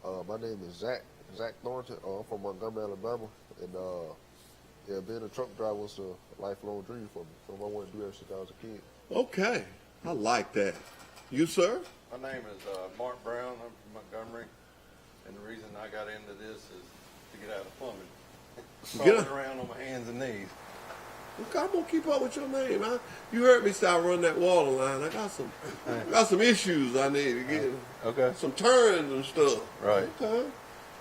My name is Zach Thornton. I'm from Montgomery, Alabama, and yeah, being a truck driver was a lifelong dream for me. Something I wanted to do ever since I was a kid. Okay, I like that. You, sir? My name is Mark Brown. I'm from Montgomery, and the reason I got into this is to get out of plumbing. Crawling around on my hands and knees. Okay, I'm gonna keep up with your name. You heard me start running that water line. I got some issues I need to get. Okay. Some turns and stuff. Right. Okay.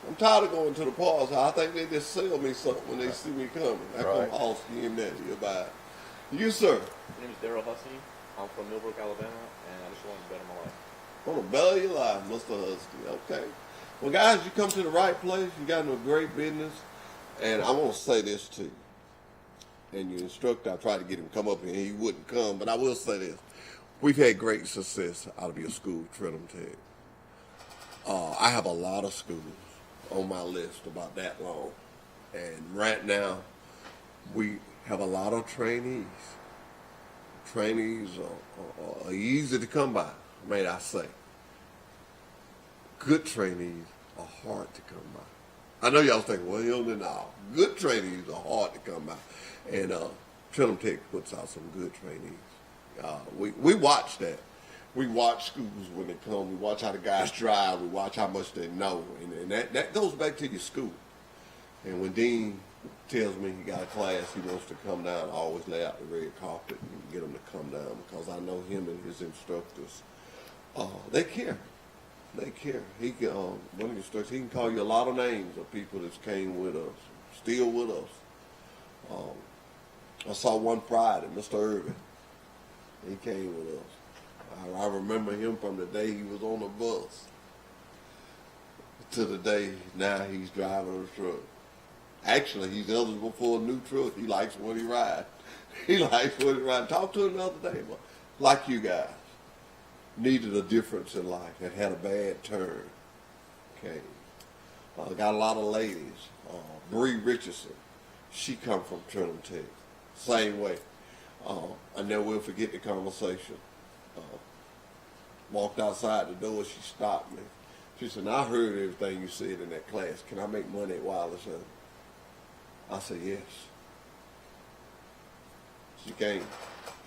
I'm tired of going to the parts. I think they just sell me something when they see me coming. I come Austin and that you buy it. You, sir? My name is Daryl Husney. I'm from Millbrook, Alabama, and I just want to better my life. Want to better your life, Mr. Husney. Okay. Well, guys, you come to the right place. You got into a great business, and I want to say this to you. And your instructor, I tried to get him to come up here, and he wouldn't come. But I will say this: we've had great success out of your school, Trinum Tech. I have a lot of schools on my list about that long, and right now we have a lot of trainees. Trainees are easy to come by, may I say. Good trainees are hard to come by. I know y'all think, well, no. Good trainees are hard to come by. And Trinum Tech puts out some good trainees. We watch that. We watch schools when they come. We watch how the guys drive. We watch how much they know. And that goes back to your school. And when Dean tells me he got a class, he wants to come down, I always lay out the red carpet and get him to come down because I know him and his instructors, they care. They care. He can, one of the instructors, he can call you a lot of names of people that came with us, still with us. I saw one Friday, Mr. Irvin. He came with us. I remember him from the day he was on the bus to the day now he's driving a truck. Actually, he's eligible for a new truck. He likes what he rides. He likes what he rides. Talked to him the other day, but like you guys, needed a difference in life and had a bad turn. Okay. Got a lot of ladies. Bree Richardson. She come from Trinity Tech. Same way. I never will forget the conversation. Walked outside the door, she stopped me. She said, I heard everything you said in that class. Can I make money at Wiley Center? I said, yes. She came.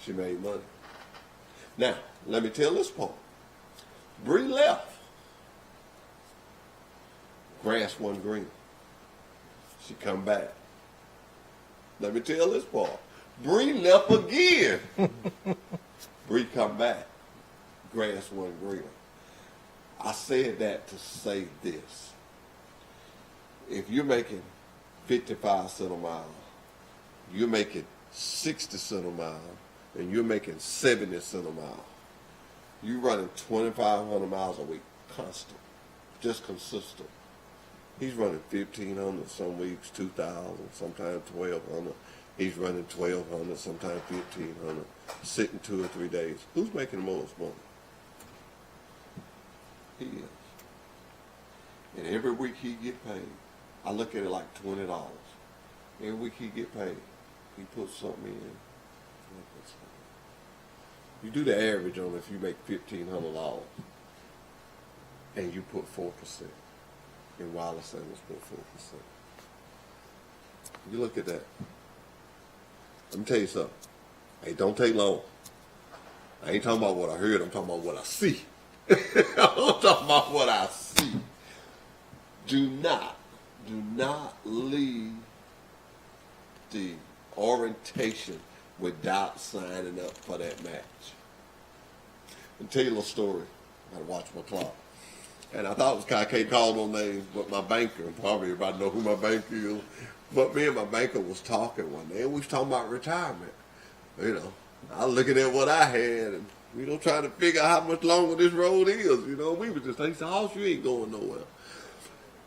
She made money. Now, let me tell this part. Bree left. Grass wasn't green. She come back. Let me tell this part. Bree left again. Bree come back. Grass wasn't greener. I said that to say this. If you're making 55 cents a mile, you're making 60 cents a mile, and you're making 70 cents a mile, you're running 2,500 miles a week, constant, just consistent. He's running 1,500 some weeks, 2,000, sometimes 1,200. He's running 1,200, sometimes 1,500, sitting 2 or 3 days. Who's making the most money? He is. And every week he get paid. I look at it like $20. Every week he get paid. He puts something in. You do the average on if you make $1,500 and you put 4%. And Wiley Sanders put 4%. You look at that. Let me tell you something. Hey, don't take long. I ain't talking about what I heard. I'm talking about what I see. I'm talking about what I see. Do not leave the orientation without signing up for that match. And tell you a little story. I gotta watch my clock. And I thought it was I can't call no names, but my banker, and probably everybody know who my banker is. But me and my banker was talking one day, and we was talking about retirement. You know, I was looking at what I had, and trying to figure out how much longer this road is. You know, we was just thinking, he said, Hoss, you ain't going nowhere.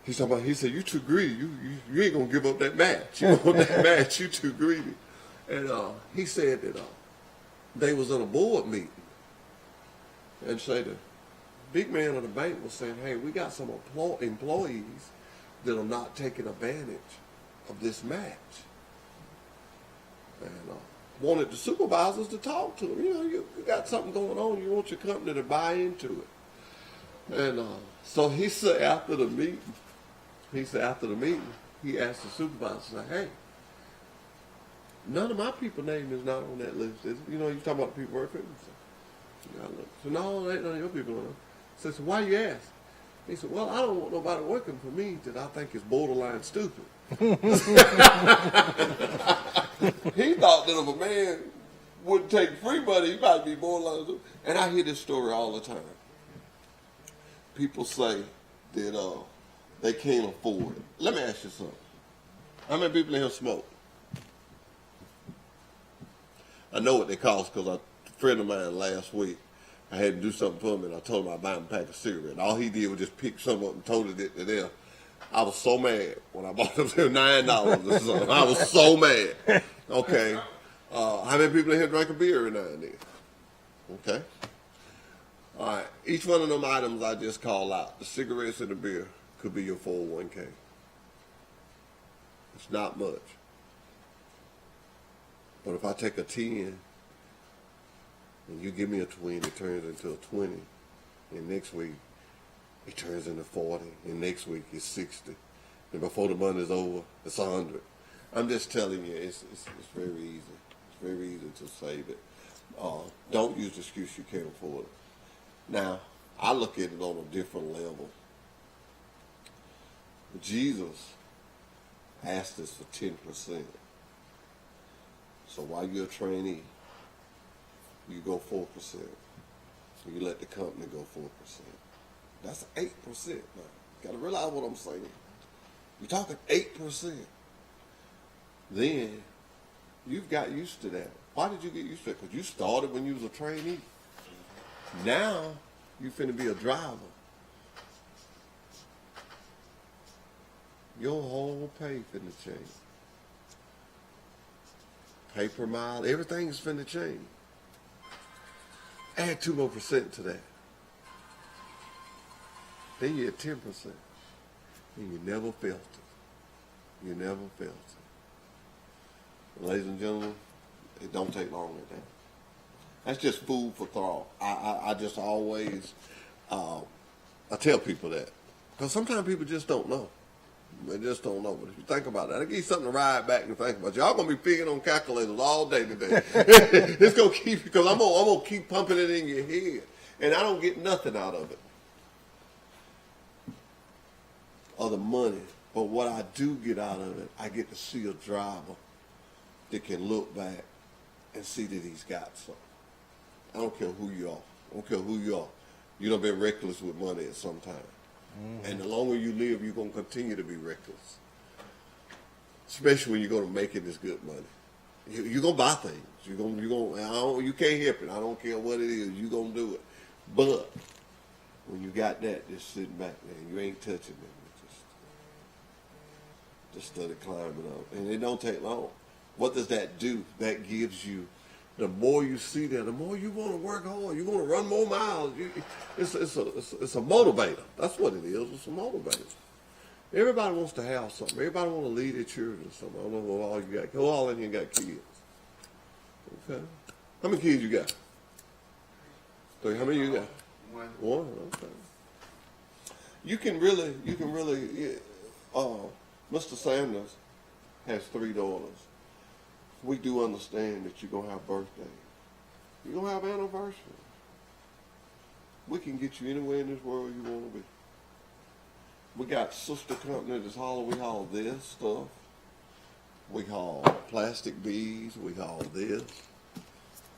He said, you too greedy. You ain't gonna give up that match. You want that match? You too greedy. And he said that they was in a board meeting, and said the big man of the bank was saying, hey, we got some employees that are not taking advantage of this match, and wanted the supervisors to talk to them. You know, you got something going on. You want your company to buy into it. And so he said after the meeting, he asked the supervisor, hey, none of my people's name is not on that list, is it? You know, you talking about the people working for him. So no, ain't none of your people on it. So I said, why you ask? He said, well, I don't want nobody working for me that I think is borderline stupid. He thought that if a man wouldn't take free money, he might be borderline stupid. And I hear this story all the time. People say that they can't afford it. Let me ask you something. How many people in here smoke? I know what they cost because a friend of mine last week, I had to do something for him, and I told him I'd buy him a pack of cigarettes. All he did was just pick some up and toted it to them. I was so mad when I bought them for $9 or something. I was so mad. Okay. How many people in here drink a beer every now and then? Okay. All right. Each one of them items I just call out, the cigarettes and the beer, could be your 401k. It's not much. But if I take a 10 and you give me a 20, it turns into a 20. And next week, it turns into 40. And next week, it's 60. And before the month is over, it's 100. I'm just telling you, it's very easy. It's very easy to save it. Don't use the excuse you can't afford it. Now, I look at it on a different level. Jesus asked us for 10%. So while you're a trainee, you go 4%. You let the company go 4%. That's 8% now. Got to realize what I'm saying. You're talking 8%. Then you've got used to that. Why did you get used to it? Because you started when you was a trainee. Now you finna be a driver. Your whole pay finna change. Pay per mile, everything's finna change. Add 2 more % to that. Then you're at 10%. And you never felt it. You never felt it. Ladies and gentlemen, it don't take long at that. That's just food for thought. I just always, I tell people that. Because sometimes people just don't know. They just don't know. But if you think about it, I'll give you something to ride back and think about. Y'all going to be figuring on calculators all day today. It's going to keep, because I'm going to keep pumping it in your head. And I don't get nothing out of it. Or the money. But what I do get out of it, I get to see a driver that can look back and see that he's got something. I don't care who you are. I don't care who you are. You done been reckless with money at some time. Mm-hmm. And the longer you live, you're going to continue to be reckless. Especially when you're going to make it this good money. You're going to buy things. You can't help it. I don't care what it is. You're going to do it. But when you got that, just sitting back there, you ain't touching it. Just started climbing up. And it don't take long. What does that do? That gives you, the more you see that, the more you want to work hard. You want to run more miles. It's a motivator. That's what it is. It's a motivator. Everybody wants to have something. Everybody want to lead their children something. I don't know what all you got. Who all in here got kids? Okay. How many kids you got? 3. How many you got? One. Okay. You can really, Mr. Sanders has 3 daughters. We do understand that you're going to have birthdays. You're going to have anniversaries. We can get you anywhere in this world you want to be. We got sister company that's we haul this stuff. We haul plastic beads. We haul this.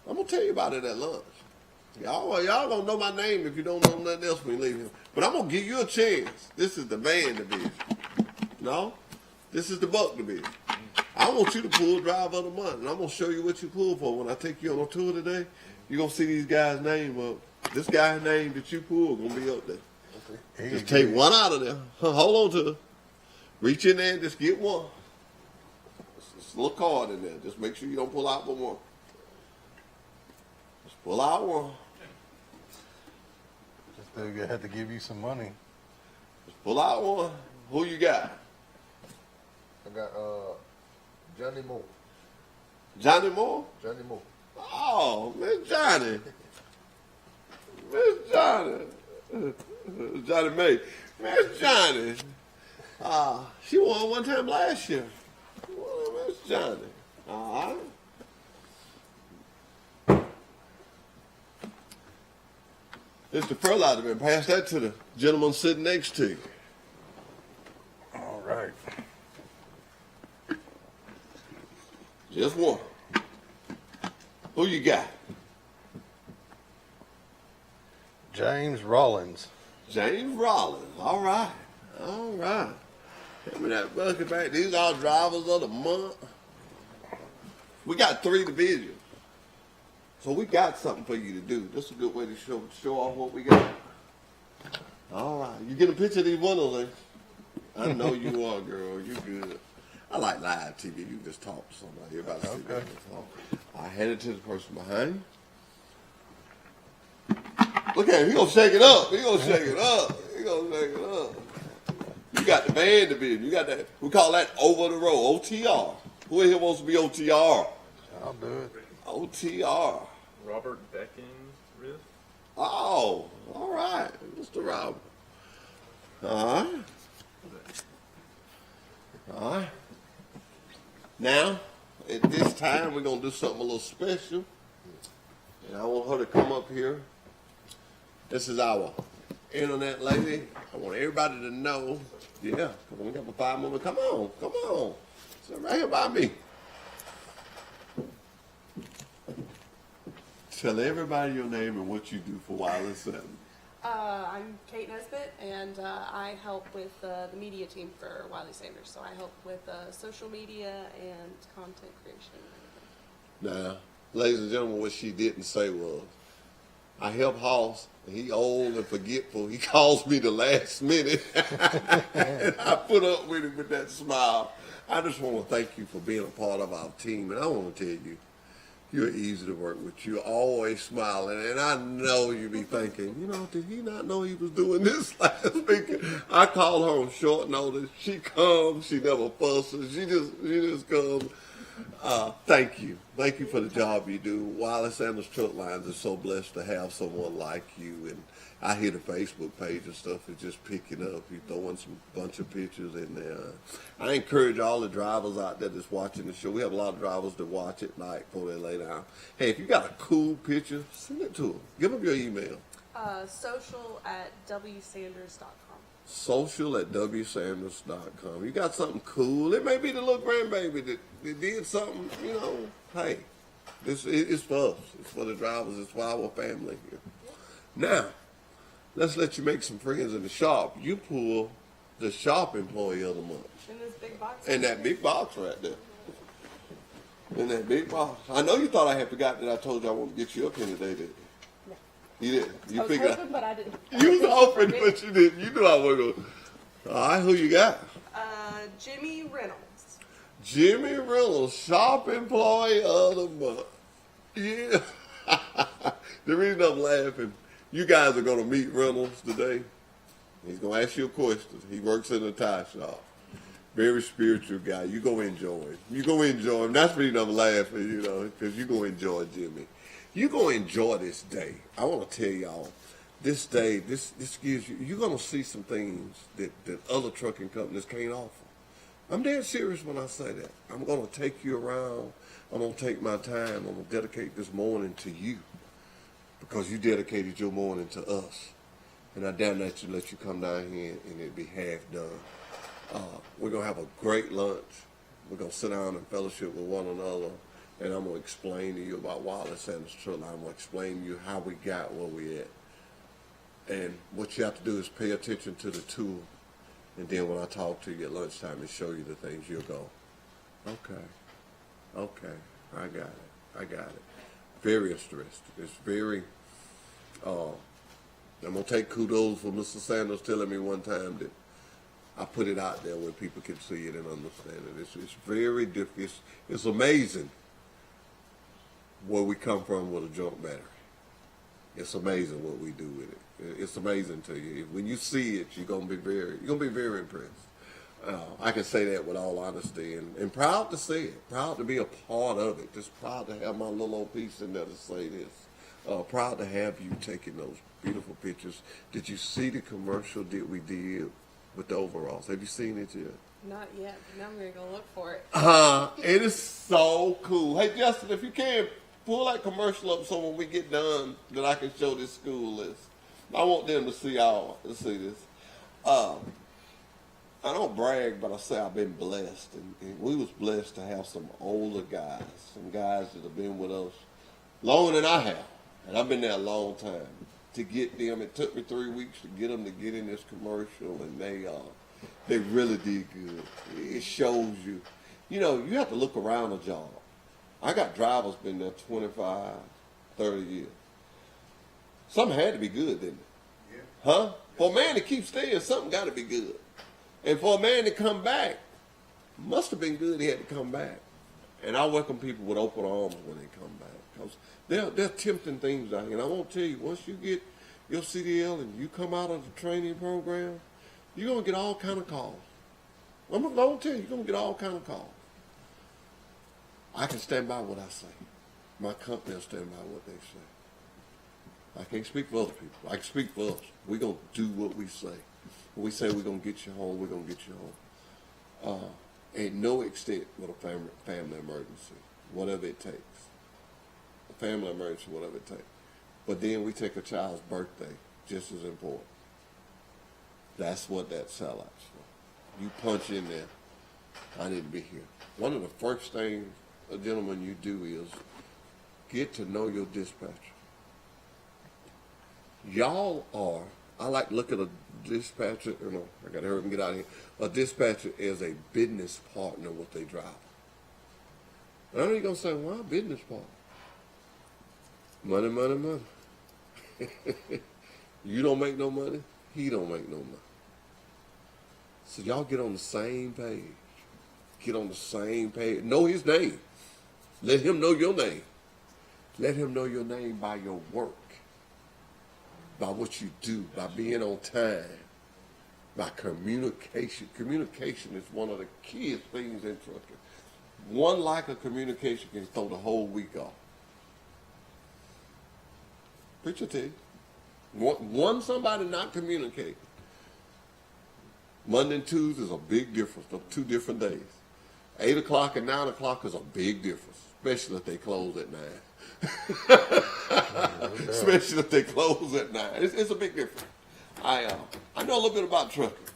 I'm going to tell you about it at lunch. Y'all going to know my name if you don't know nothing else when you leave here. But I'm going to give you a chance. This is the van division. No? This is the buck division. I want you to pull driver of the month, and I'm going to show you what you pull for. When I take you on a tour today, you're going to see these guys' name up. This guy's name that you pull going to be up there. Okay. Just take one out of there. Hold on to it. Reach in there and just get one. It's a little card in there. Just make sure you don't pull out but one. Just pull out one. Just they had to give you some money. Just pull out one. Who you got? I got Johnny Moore. Johnny Moore? Johnny Moore. Oh, Miss Johnny. Miss Johnny. Johnny May. Miss Johnny. She won one time last year. Miss Johnny. All right. It's the fertilizer bin. Pass that to the gentleman sitting next to you. All right. Just one. Who you got? James Rollins. James Rollins. All right. All right. Give me that bucket back. These are drivers of the month. We got 3 divisions. So we got something for you to do. This is a good way to show off what we got. All right. You get a picture of these windows, eh? I know you are, girl. You good. I like live TV. You just talk to somebody. Everybody see what you talk. I hand it to the person behind you. Look at him. He gonna shake it up. He gonna shake it up. He gonna shake it up. You got the band division. You got that. We call that over the road. OTR. Who in here wants to be OTR? I'll do it. OTR. Robert Beckenrith. Oh, all right, Mr. Robert. All right. All right. Now, at this time, we're going to do something a little special. And I want her to come up here. This is our internet lady. I want everybody to know. Yeah, come on, we got my 5 minutes. Come on. Sit right here by me. Tell everybody your name and what you do for Wireless 7. I'm Kate Nesbitt, and I help with the media team for Wiley Sanders. So I help with social media and content creation. Now, ladies and gentlemen, what she didn't say was, I help Hoss, and he old and forgetful. He calls me the last minute. And I put up with him with that smile. I just want to thank you for being a part of our team, and I want to tell you, you're easy to work with. You're always smiling. And I know you be thinking, did he not know he was doing this last week? I call her on short notice. She comes. She never fusses. She just comes. Thank you. Thank you for the job you do. Wiley Sanders Truck Lines is so blessed to have someone like you. And I hear the Facebook page and stuff is just picking up. You're throwing some bunch of pictures in there. I encourage all the drivers out there that's watching the show. We have a lot of drivers that watch at night before they lay down. Hey, if you got a cool picture, send it to them. Give them your email. Social@wsanders.com. Social@wsanders.com. You got something cool. It may be the little grandbaby that did something, you know. Hey, it's for us. It's for the drivers. It's for our family here. Now, let's let you make some friends in the shop. You pull the shop employee of the month. In this big box. In that big box right there. In that big box. I know you thought I had forgot that I told you I won't get you up here today, didn't you? You didn't. You I was figured hoping, but I didn't. You was hoping, but you didn't. You knew I wasn't going. All right, who you got? Jimmy Reynolds. Jimmy Reynolds, shop employee of the month. Yeah. The reason I'm laughing, you guys are going to meet Reynolds today. He's going to ask you a question. He works in a tie shop. Very spiritual guy. You're going to enjoy him. You're going to enjoy him. That's the reason I'm laughing, you know, because you're going to enjoy Jimmy. You're going to enjoy this day. I want to tell y'all, this day, this gives you, you're going to see some things that other trucking companies can't offer. I'm dead serious when I say that. I'm going to take you around. I'm going to take my time. I'm going to dedicate this morning to you because you dedicated your morning to us. And I damn that you let you come down here and it be half done. We're going to have a great lunch. We're going to sit down and fellowship with one another. And I'm going to explain to you about Wiley Sanders Truck Line. I'm going to explain to you how we got where we at. And what you have to do is pay attention to the tool. And then when I talk to you at lunchtime and show you the things, you'll go, okay, I got it. Very interesting. It's very, I'm going to take kudos for Mr. Sanders telling me one time that I put it out there where people can see it and understand it. It's very difficult. It's amazing where we come from with a junk battery. It's amazing what we do with it. It's amazing to you. When you see it, you're gonna be very impressed. I can say that with all honesty, and proud to say it. Proud to be a part of it. Just proud to have my little old piece in there to say this. Proud to have you taking those beautiful pictures. Did you see the commercial that we did with the overalls? Have you seen it yet? Not yet, but now I'm going to go look for it. It is so cool. Hey, Justin, if you can, pull that commercial up so when we get done that I can show this school list. I want them to see this. I don't brag, but I say I've been blessed. And we was blessed to have some older guys, some guys that have been with us longer than I have. And I've been there a long time. To get them, it took me 3 weeks to get them to get in this commercial, and they really did good. It shows you. You know, you have to look around a job. I got drivers been there 25, 30 years. Something had to be good, didn't it? Yeah. Huh? For a man to keep staying, something got to be good. And for a man to come back, must have been good he had to come back. And I welcome people with open arms when they come back. Because they're tempting things out here. And I won't tell you, once you get your CDL and you come out of the training program, you're going to get all kind of calls. I'm going to tell you, you're going to get all kind of calls. I can stand by what I say. My company will stand by what they say. I can't speak for other people. I can speak for us. We're going to do what we say. When we say we're going to get you home, we're going to get you home. At no extent with a family emergency, whatever it takes. A family emergency, whatever it takes. But then we take a child's birthday, just as important. That's what that sellout's for. You punch in there, I need to be here. One of the first things a gentleman you do is get to know your dispatcher. Y'all are, I like to look at a dispatcher, I got to hurry and get out of here. A dispatcher is a business partner with a driver. I know you're going to say, why business partner? Money, money, money. You don't make no money, he don't make no money. So y'all get on the same page. Get on the same page. Know his name. Let him know your name. Let him know your name by your work, by what you do, by being on time, by communication. Communication is one of the key things in trucking. one lack of communication can throw the whole week off. Preacher tell you. One somebody not communicating. Monday and Tuesday is a big difference. They're 2 different days. 8 o'clock and 9 o'clock is a big difference, especially if they close at 9. Especially if they close at 9. It's a big difference. I know a little bit about trucking.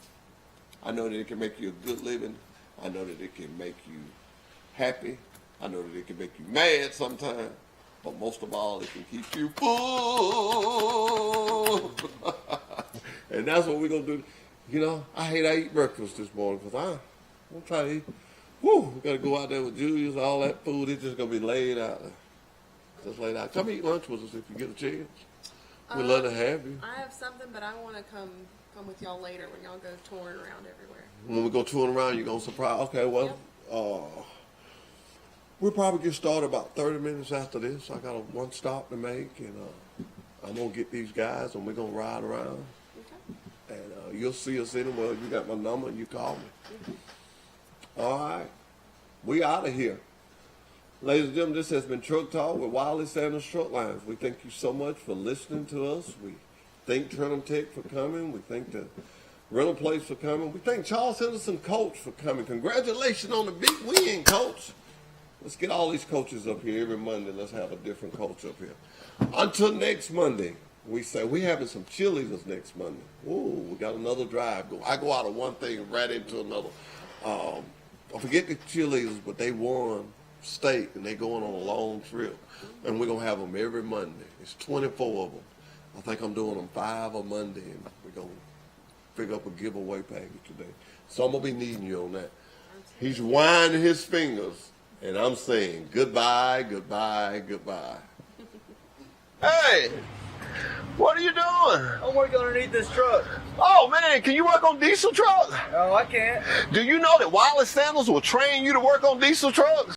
I know that it can make you a good living. I know that it can make you happy. I know that it can make you mad sometimes. But most of all, it can keep you full. And that's what we're going to do. You know, I eat breakfast this morning because I'm going to try to eat. Woo, we got to go out there with Julius, all that food. It's just going to be laid out there. Just laid out. Come eat lunch with us if you get a chance. We'd love to have you. I have something, but I want to come with y'all later when y'all go touring around everywhere. When we go touring around, you're going to surprise. Okay, well, we'll probably get started about 30 minutes after this. I got one stop to make, and I'm going to get these guys, and we're going to ride around. Okay. And you'll see us anywhere. You got my number, and you call me. Mm-hmm. All right. We out of here. Ladies and gentlemen, this has been Truck Talk with Wiley Sanders Truck Lines. We thank you so much for listening to us. We thank Trenum Tech for coming. We thank the rental place for coming. We thank Charles Henderson Coach for coming. Congratulations on the big win, Coach. Let's get all these coaches up here every Monday. Let's have a different coach up here. Until next Monday, we say we're having some cheerleaders next Monday. Ooh, we got another drive. I go out of one thing right into another. I forget the cheerleaders, but they won state, and they going on a long trip. And we're going to have them every Monday. It's 24 of them. I think I'm doing them 5 on Monday, and we're going to figure up a giveaway package today. So I'm going to be needing you on that. He's winding his fingers, and I'm saying goodbye, goodbye, goodbye. Hey, what are you doing? I'm working underneath this truck. Oh, man, can you work on diesel trucks? No, I can't. Do you know that Wiley Sanders will train you to work on diesel trucks?